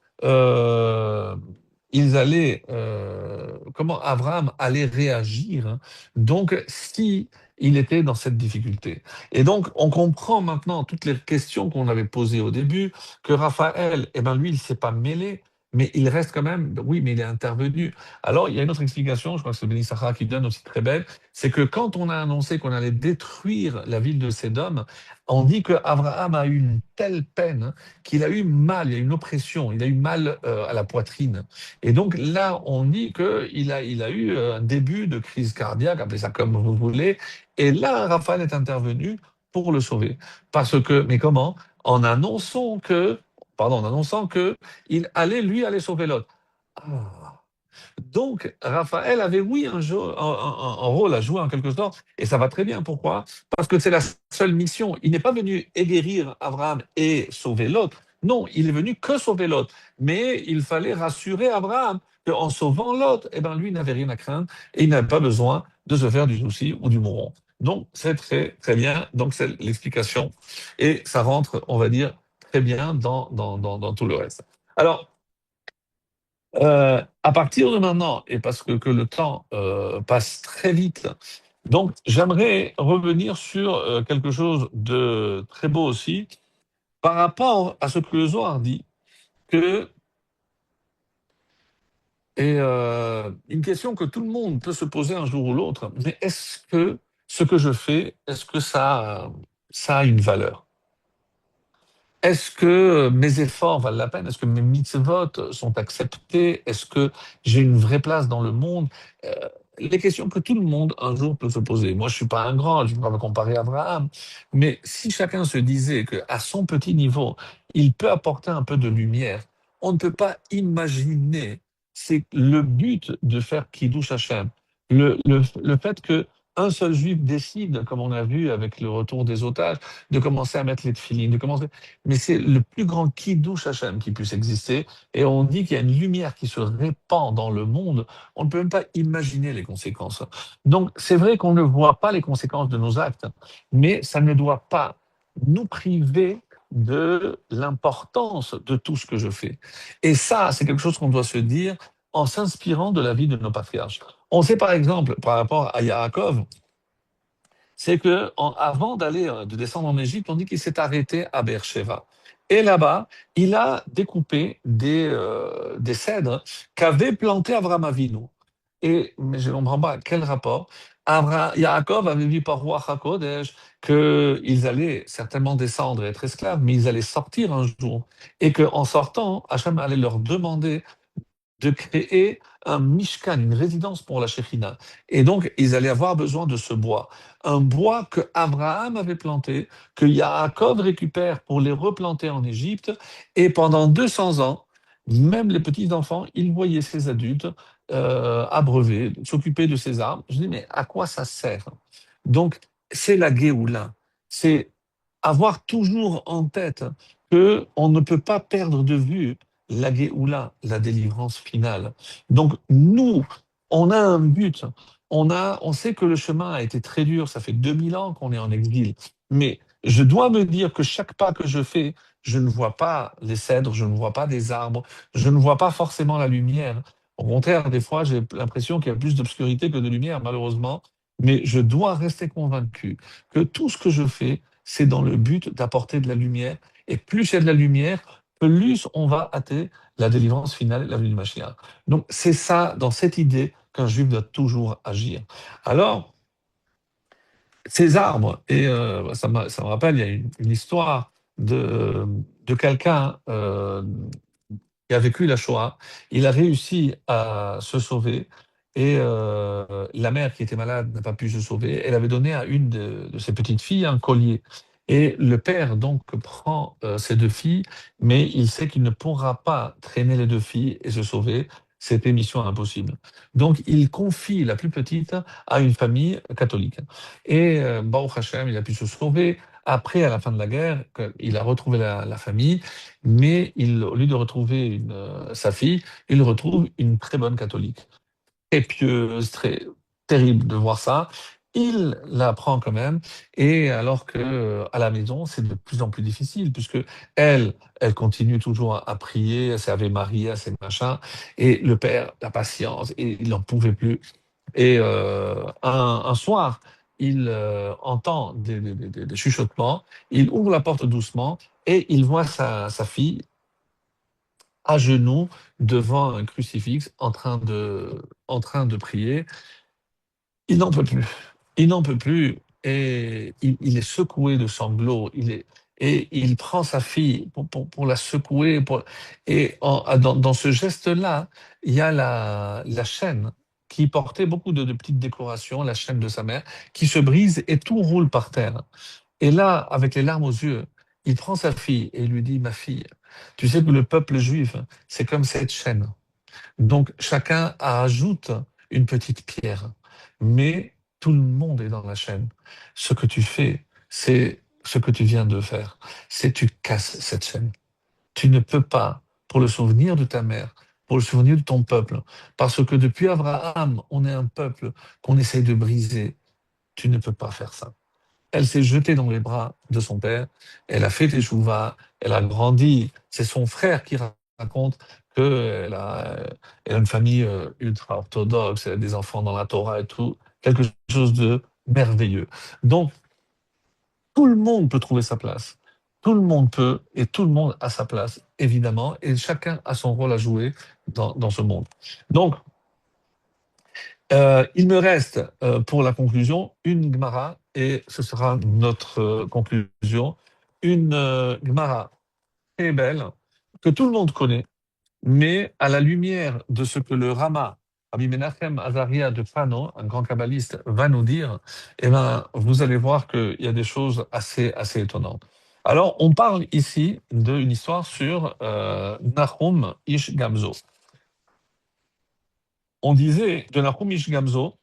Abraham allait réagir, hein, donc si il était dans cette difficulté. Et donc, on comprend maintenant toutes les questions qu'on avait posées au début, que Raphaël, eh ben lui, il ne s'est pas mêlé, mais il reste quand même, oui, mais il est intervenu. Alors, il y a une autre explication, je crois que c'est le Bnei Issachar qui donne aussi très belle, c'est que quand on a annoncé qu'on allait détruire la ville de Sédom, on dit que Abraham a eu une telle peine, hein, qu'il a eu mal, il y a une oppression, il a eu mal à la poitrine. Et donc là, on dit qu'il a eu un début de crise cardiaque, appelez ça comme vous voulez, et là, Raphaël est intervenu pour le sauver. Parce que, mais comment? En annonçant que il allait, lui, aller sauver l'autre. Ah. Donc, Raphaël avait, oui, un rôle à jouer en quelque sorte, et ça va très bien. Pourquoi? Parce que c'est la seule mission. Il n'est pas venu guérir Abraham et sauver l'autre. Non, il est venu que sauver l'autre. Mais il fallait rassurer Abraham qu'en sauvant l'autre, eh ben, lui n'avait rien à craindre et il n'avait pas besoin de se faire du souci ou du mouron. Donc, c'est très, très bien. Donc, c'est l'explication. Et ça rentre, on va dire, très bien dans tout le reste. Alors, à partir de maintenant, et parce que le temps passe très vite, donc j'aimerais revenir sur quelque chose de très beau aussi, par rapport à ce que le Zohar dit, que, et une question que tout le monde peut se poser un jour ou l'autre, mais est-ce que ce que je fais, est-ce que ça a une valeur? Est-ce que mes efforts valent la peine? Est-ce que mes mitzvot sont acceptés? Est-ce que j'ai une vraie place dans le monde? Euh, les questions que tout le monde un jour peut se poser. Moi, je suis pas un grand, je ne vais pas me comparer à Abraham, mais si chacun se disait que à son petit niveau, il peut apporter un peu de lumière, on ne peut pas imaginer. C'est le but de faire Kiddush Hashem. Le fait que un seul juif décide, comme on a vu avec le retour des otages, de commencer à mettre les tefilines, de commencer, mais c'est le plus grand kiddush Hashem qui puisse exister. Et on dit qu'il y a une lumière qui se répand dans le monde. On ne peut même pas imaginer les conséquences. Donc, c'est vrai qu'on ne voit pas les conséquences de nos actes, mais ça ne doit pas nous priver de l'importance de tout ce que je fais. Et ça, c'est quelque chose qu'on doit se dire en s'inspirant de la vie de nos patriarches. On sait par exemple, par rapport à Yaakov, c'est que avant de descendre en Égypte, on dit qu'il s'est arrêté à Beersheba. Et là-bas, il a découpé des cèdres qu'avait planté Abraham Avinu. Mais je ne comprends pas quel rapport. Yaakov avait vu par Roi HaKodesh qu'ils allaient certainement descendre et être esclaves, mais ils allaient sortir un jour. Et qu'en sortant, Hachem allait leur demander de créer un mishkan, une résidence pour la Shekhinah. Et donc, ils allaient avoir besoin de ce bois. Un bois que Abraham avait planté, que Yaakov récupère pour les replanter en Égypte. Et pendant 200 ans, même les petits-enfants, ils voyaient ces adultes abreuver, s'occuper de ces arbres. Je dis, mais à quoi ça sert? Donc, c'est la Géoula. C'est avoir toujours en tête que on ne peut pas perdre de vue la Géoula, la délivrance finale. Donc nous, on a un but. On sait que le chemin a été très dur. Ça fait 2000 ans qu'on est en exil. Mais je dois me dire que chaque pas que je fais, je ne vois pas les cèdres, je ne vois pas des arbres, je ne vois pas forcément la lumière. Au contraire, des fois, j'ai l'impression qu'il y a plus d'obscurité que de lumière, malheureusement. Mais je dois rester convaincu que tout ce que je fais, c'est dans le but d'apporter de la lumière. Et plus il y a de la lumière, plus on va hâter la délivrance finale, la venue du Mashiach. Donc c'est ça, dans cette idée, qu'un juif doit toujours agir. Alors, ces arbres, et ça me rappelle, il y a une histoire de quelqu'un qui a vécu la Shoah. Il a réussi à se sauver et la mère qui était malade n'a pas pu se sauver. Elle avait donné à une de ses petites filles un collier. Et le père donc prend ses deux filles, mais il sait qu'il ne pourra pas traîner les deux filles et se sauver. C'était mission impossible. Donc il confie la plus petite à une famille catholique. Et Baruch Hashem, il a pu se sauver. Après, à la fin de la guerre, il a retrouvé la famille, mais au lieu de retrouver sa fille, il retrouve une très bonne catholique, très pieuse, très terrible de voir ça. Il la prend quand même, et alors que à la maison, c'est de plus en plus difficile, puisque elle continue toujours à prier, à ses Ave Maria, à ses machins, et le père, la patience, et il n'en pouvait plus. Et un soir, il entend des chuchotements, il ouvre la porte doucement, et il voit sa fille à genoux devant un crucifix en train de prier. Il n'en peut plus. Il n'en peut plus et il est secoué de sanglots. Et il prend sa fille pour la secouer. Et dans ce geste-là, il y a la chaîne qui portait beaucoup de petites décorations, la chaîne de sa mère, qui se brise et tout roule par terre. Et là, avec les larmes aux yeux, il prend sa fille et lui dit, ma fille, tu sais que le peuple juif, c'est comme cette chaîne. Donc chacun ajoute une petite pierre, mais tout le monde est dans la chaîne. Ce que tu fais, c'est ce que tu viens de faire, c'est tu casses cette chaîne. Tu ne peux pas, pour le souvenir de ta mère, pour le souvenir de ton peuple, parce que depuis Abraham, on est un peuple qu'on essaie de briser. Tu ne peux pas faire ça. Elle s'est jetée dans les bras de son père, elle a fait teshuva, elle a grandi. C'est son frère qui raconte qu'elle a une famille ultra orthodoxe, elle a des enfants dans la Torah et tout, quelque chose de merveilleux. Donc, tout le monde peut trouver sa place. Tout le monde peut et tout le monde a sa place, évidemment, et chacun a son rôle à jouer dans ce monde. Donc, il me reste pour la conclusion une Gemara et ce sera notre conclusion. Une Gemara très belle que tout le monde connaît, mais à la lumière de ce que le Rama, Rabbi Menachem Azaria de Fano, un grand kabbaliste, va nous dire, eh ben, vous allez voir qu'il y a des choses assez étonnantes. Alors, on parle ici d'une histoire sur Nahum Ish Gamzo. On disait de Nahum Ish Gamzo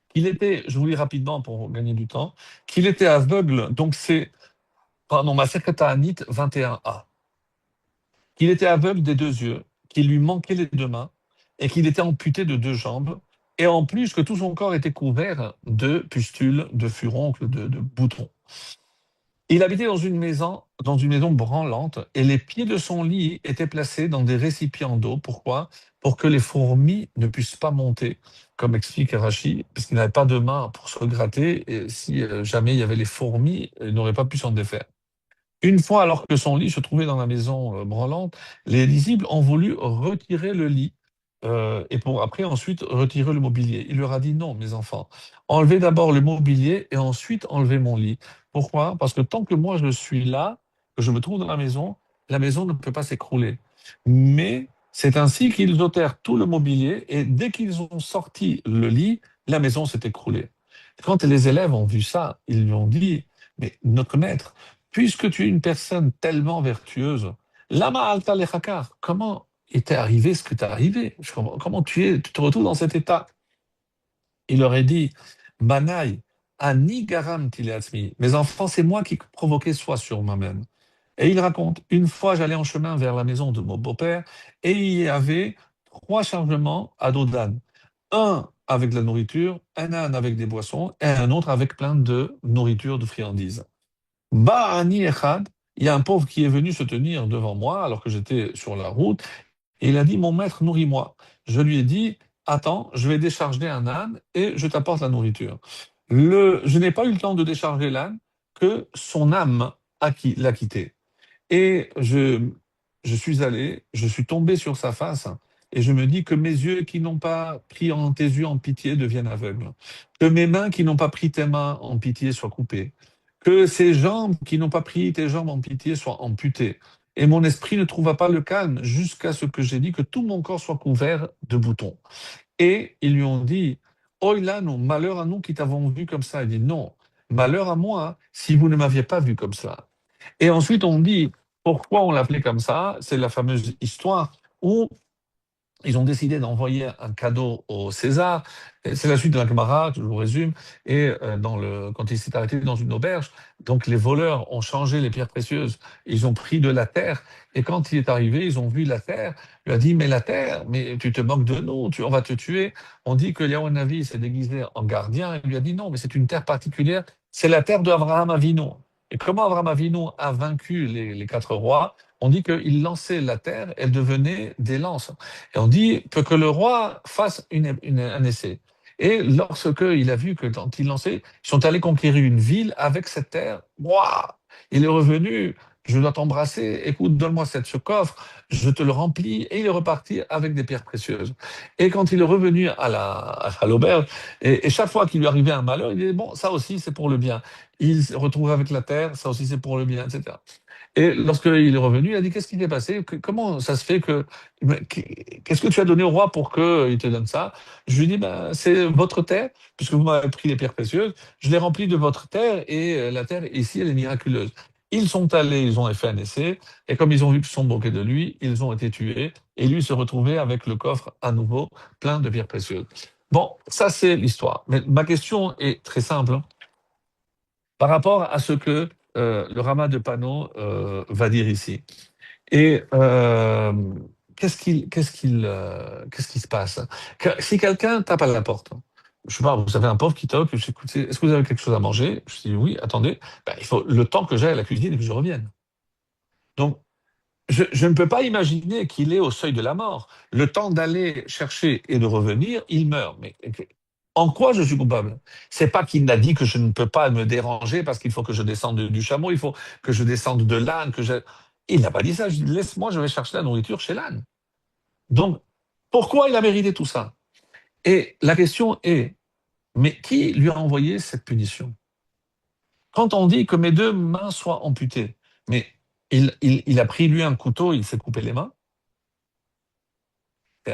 qu'il était, je vous lis rapidement pour gagner du temps, qu'il était aveugle, donc c'est, pardon, ma Ta'anit 21a, qu'il était aveugle des deux yeux, qu'il lui manquait les deux mains, et qu'il était amputé de deux jambes, et en plus que tout son corps était couvert de pustules, de furoncles, de boutons. Il habitait dans une maison branlante, et les pieds de son lit étaient placés dans des récipients d'eau. Pourquoi? Pour que les fourmis ne puissent pas monter, comme explique Rachi, parce qu'il n'avait pas de main pour se gratter, et si jamais il y avait les fourmis, il n'aurait pas pu s'en défaire. Une fois, alors que son lit se trouvait dans la maison branlante, les disciples ont voulu retirer le lit et pour après ensuite retirer le mobilier. Il leur a dit non, mes enfants, enlevez d'abord le mobilier et ensuite enlevez mon lit. Pourquoi? Parce que tant que moi je suis là, que je me trouve dans la maison ne peut pas s'écrouler. Mais c'est ainsi qu'ils ôtèrent tout le mobilier et dès qu'ils ont sorti le lit, la maison s'est écroulée. Quand les élèves ont vu ça, ils lui ont dit, mais notre maître, puisque tu es une personne tellement vertueuse, lama alta lechakar, comment était arrivé ce que t'est arrivé? Comment tu te retrouves dans cet état? Il leur a dit, Manaï, ani garam tileatzmi. Mes enfants, c'est moi qui provoquais soit sur moi-même. Et il raconte, une fois j'allais en chemin vers la maison de mon beau-père et il y avait trois chargements à dos d'âne. Un avec de la nourriture, un âne avec des boissons et un autre avec plein de nourriture, de friandises. Ba'ani Echad, il y a un pauvre qui est venu se tenir devant moi alors que j'étais sur la route et il a dit, mon maître, nourris-moi. Je lui ai dit, attends, je vais décharger un âne et je t'apporte la nourriture. Je n'ai pas eu le temps de décharger l'âne que son âme l'a quitté. Et je suis allé, je suis tombé sur sa face et je me dis que mes yeux qui n'ont pas pris en tes yeux en pitié deviennent aveugles, que mes mains qui n'ont pas pris tes mains en pitié soient coupées, que ces jambes qui n'ont pas pris tes jambes en pitié soient amputées. Et mon esprit ne trouva pas le calme jusqu'à ce que j'ai dit que tout mon corps soit couvert de boutons. Et ils lui ont dit, Oilanu, malheur à nous qui t'avons vu comme ça. Il dit non. malheur à moi si vous ne m'aviez pas vu comme ça. Et ensuite, on dit pourquoi on l'appelait comme ça. C'est la fameuse histoire où ils ont décidé d'envoyer un cadeau au César. C'est la suite de la Gemara, je vous résume. Et quand il s'est arrêté dans une auberge, donc les voleurs ont changé les pierres précieuses. Ils ont pris de la terre. Et quand il est arrivé, ils ont vu la terre. Il a dit, mais la terre, mais tu te moques de nous, on va te tuer. On dit que Yahuwah Navi s'est déguisé en gardien. Il lui a dit, non, mais c'est une terre particulière. C'est la terre d'Abraham Avinu. Et comment Abraham Avinu a vaincu les quatre rois? On dit qu'il lançait la terre, elle devenait des lances. Et on dit que le roi fasse un essai. Et lorsque il a vu que quand il lançait, ils sont allés conquérir une ville avec cette terre. Waouh! Il est revenu, je dois t'embrasser, écoute, donne-moi ce coffre, je te le remplis, et il est reparti avec des pierres précieuses. Et quand il est revenu à l'auberge, et chaque fois qu'il lui arrivait un malheur, il disait, bon, ça aussi c'est pour le bien. Il se retrouve avec la terre, ça aussi c'est pour le bien, etc. Et lorsqu'il est revenu, il a dit, qu'est-ce qui s'est passé? Comment ça se fait que... Qu'est-ce que tu as donné au roi pour qu'il te donne ça? Je lui ai dit, ben, c'est votre terre, puisque vous m'avez pris les pierres précieuses, je l'ai remplie de votre terre, et la terre ici, elle est miraculeuse. Ils sont allés, ils ont fait un essai, et comme ils ont vu qu'ils se sont moqués de lui, ils ont été tués, et lui se retrouvait avec le coffre à nouveau plein de pierres précieuses. Bon, ça c'est l'histoire. Mais ma question est très simple, hein. Par rapport à ce que le Rama de Pano va dire ici. Et qu'est-ce qui se passe? Si quelqu'un tape à la porte, je sais pas, vous avez un pauvre qui toque, je dis, écoutez, est-ce que vous avez quelque chose à manger? Je dis oui, attendez, ben, il faut le temps que j'aille à la cuisine et que je revienne. Donc, je ne peux pas imaginer qu'il est au seuil de la mort. Le temps d'aller chercher et de revenir, il meurt. Mais en quoi je suis coupable? C'est pas qu'il n'a dit que je ne peux pas me déranger parce qu'il faut que je descende du chameau, il faut que je descende de l'âne, que je... Il n'a pas dit ça. Je dis, laisse-moi, je vais chercher la nourriture chez l'âne. Donc, pourquoi il a mérité tout ça? Et la question est, mais qui lui a envoyé cette punition? Quand on dit que mes deux mains soient amputées, mais il a pris lui un couteau, il s'est coupé les mains.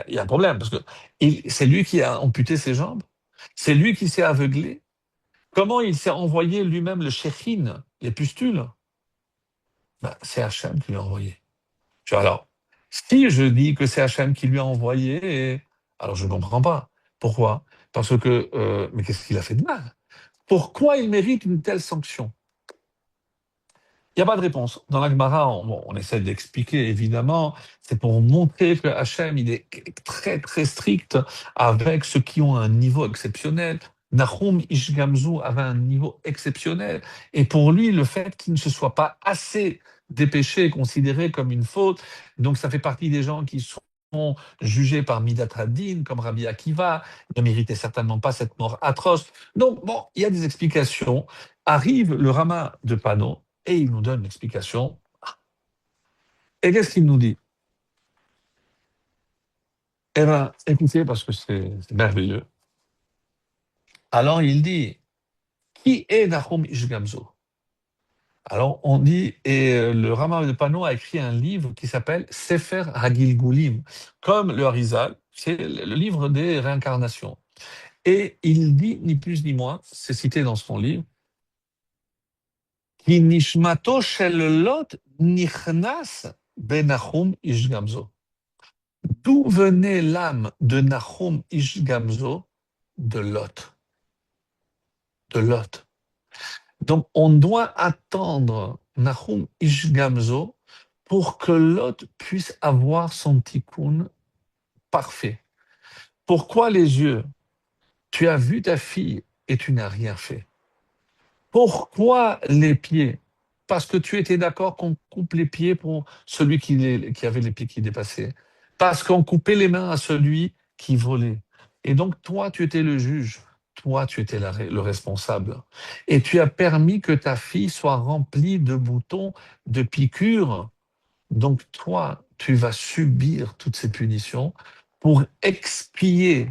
Il y a un problème, parce que c'est lui qui a amputé ses jambes, c'est lui qui s'est aveuglé. Comment il s'est envoyé lui-même le shekhin, les pustules? Ben, c'est Hachem qui lui a envoyé. Alors, si je dis que c'est Hachem qui lui a envoyé, alors je ne comprends pas. Pourquoi? Parce que, mais qu'est-ce qu'il a fait de mal? Pourquoi il mérite une telle sanction? Il n'y a pas de réponse. Dans la Gemara, on essaie d'expliquer, évidemment, c'est pour montrer que Hachem, il est très, très strict avec ceux qui ont un niveau exceptionnel. Nahum Ishgamzu avait un niveau exceptionnel. Et pour lui, le fait qu'il ne se soit pas assez dépêché est considéré comme une faute. Donc, ça fait partie des gens qui sont jugés par Midat Hadin, comme Rabbi Akiva, il ne méritait certainement pas cette mort atroce. Donc, bon, il y a des explications. Arrive le Rama de Pano, et il nous donne l'explication. Et qu'est-ce qu'il nous dit? Eh bien, écoutez, parce que c'est merveilleux. Alors, il dit, qui est Nahum Ishgamzo? Alors, on dit, et le Rama de Pano a écrit un livre qui s'appelle Sefer Hagilgulim, comme le Harizal, c'est le livre des réincarnations. Et il dit, ni plus ni moins, c'est cité dans son livre, Ki nishmato shel Lot nichnas benachum Ishgamzo. D'où venait l'âme de Nahum Ishgamzo? De Lot. De Lot. Donc, on doit attendre Nahum Ishgamzo pour que Lot puisse avoir son tikkun parfait. Pourquoi les yeux? Tu as vu ta fille et tu n'as rien fait. Pourquoi les pieds? Parce que tu étais d'accord qu'on coupe les pieds pour celui qui avait les pieds qui dépassaient. Parce qu'on coupait les mains à celui qui volait. Et donc, toi, tu étais le juge. Toi, tu étais le responsable. Et tu as permis que ta fille soit remplie de boutons, de piqûres. Donc, toi, tu vas subir toutes ces punitions pour expier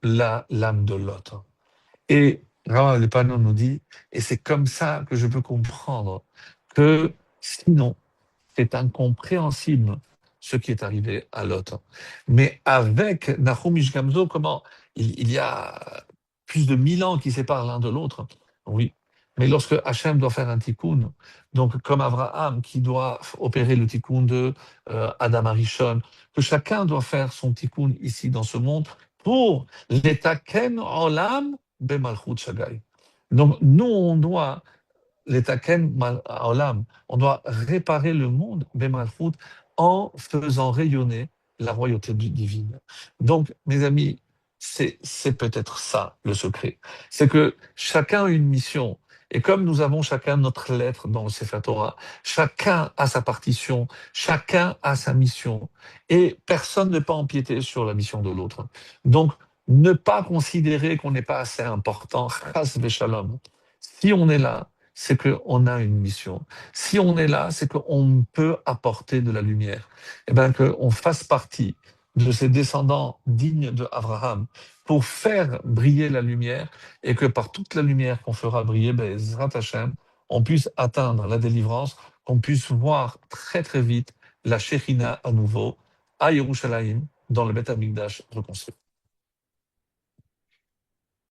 l'âme de l'autre. Et Rav Lepano nous dit, et c'est comme ça que je peux comprendre que sinon, c'est incompréhensible ce qui est arrivé à l'autre. Mais avec Nahum Ishgamzo, comment il y a plus de 1000 ans qui séparent l'un de l'autre, Oui. Mais lorsque Hachem doit faire un tikkun, donc comme Abraham qui doit opérer le tikkun de Adam Arishon, que chacun doit faire son tikkun ici dans ce monde pour l'etaken olam bemalchut shagai. Donc nous, on doit l'etaken olam, on doit réparer le monde bemalchut en faisant rayonner la royauté divine. Donc, mes amis, c'est peut-être ça le secret. C'est que chacun a une mission. Et comme nous avons chacun notre lettre dans le Sefer Torah, chacun a sa partition, chacun a sa mission. Et personne ne peut empiéter sur la mission de l'autre. Donc, ne pas considérer qu'on n'est pas assez important, chas v'shalom. Si on est là, c'est qu'on a une mission. Si on est là, c'est qu'on peut apporter de la lumière. Et bien, qu'on fasse partie de ces descendants dignes de Abraham pour faire briller la lumière et que par toute la lumière qu'on fera briller, ben, Zrat Hashem, on puisse atteindre la délivrance, qu'on puisse voir très très vite la Shekhinah à nouveau à Yerushalayim dans le Beth Amikdash reconstruit.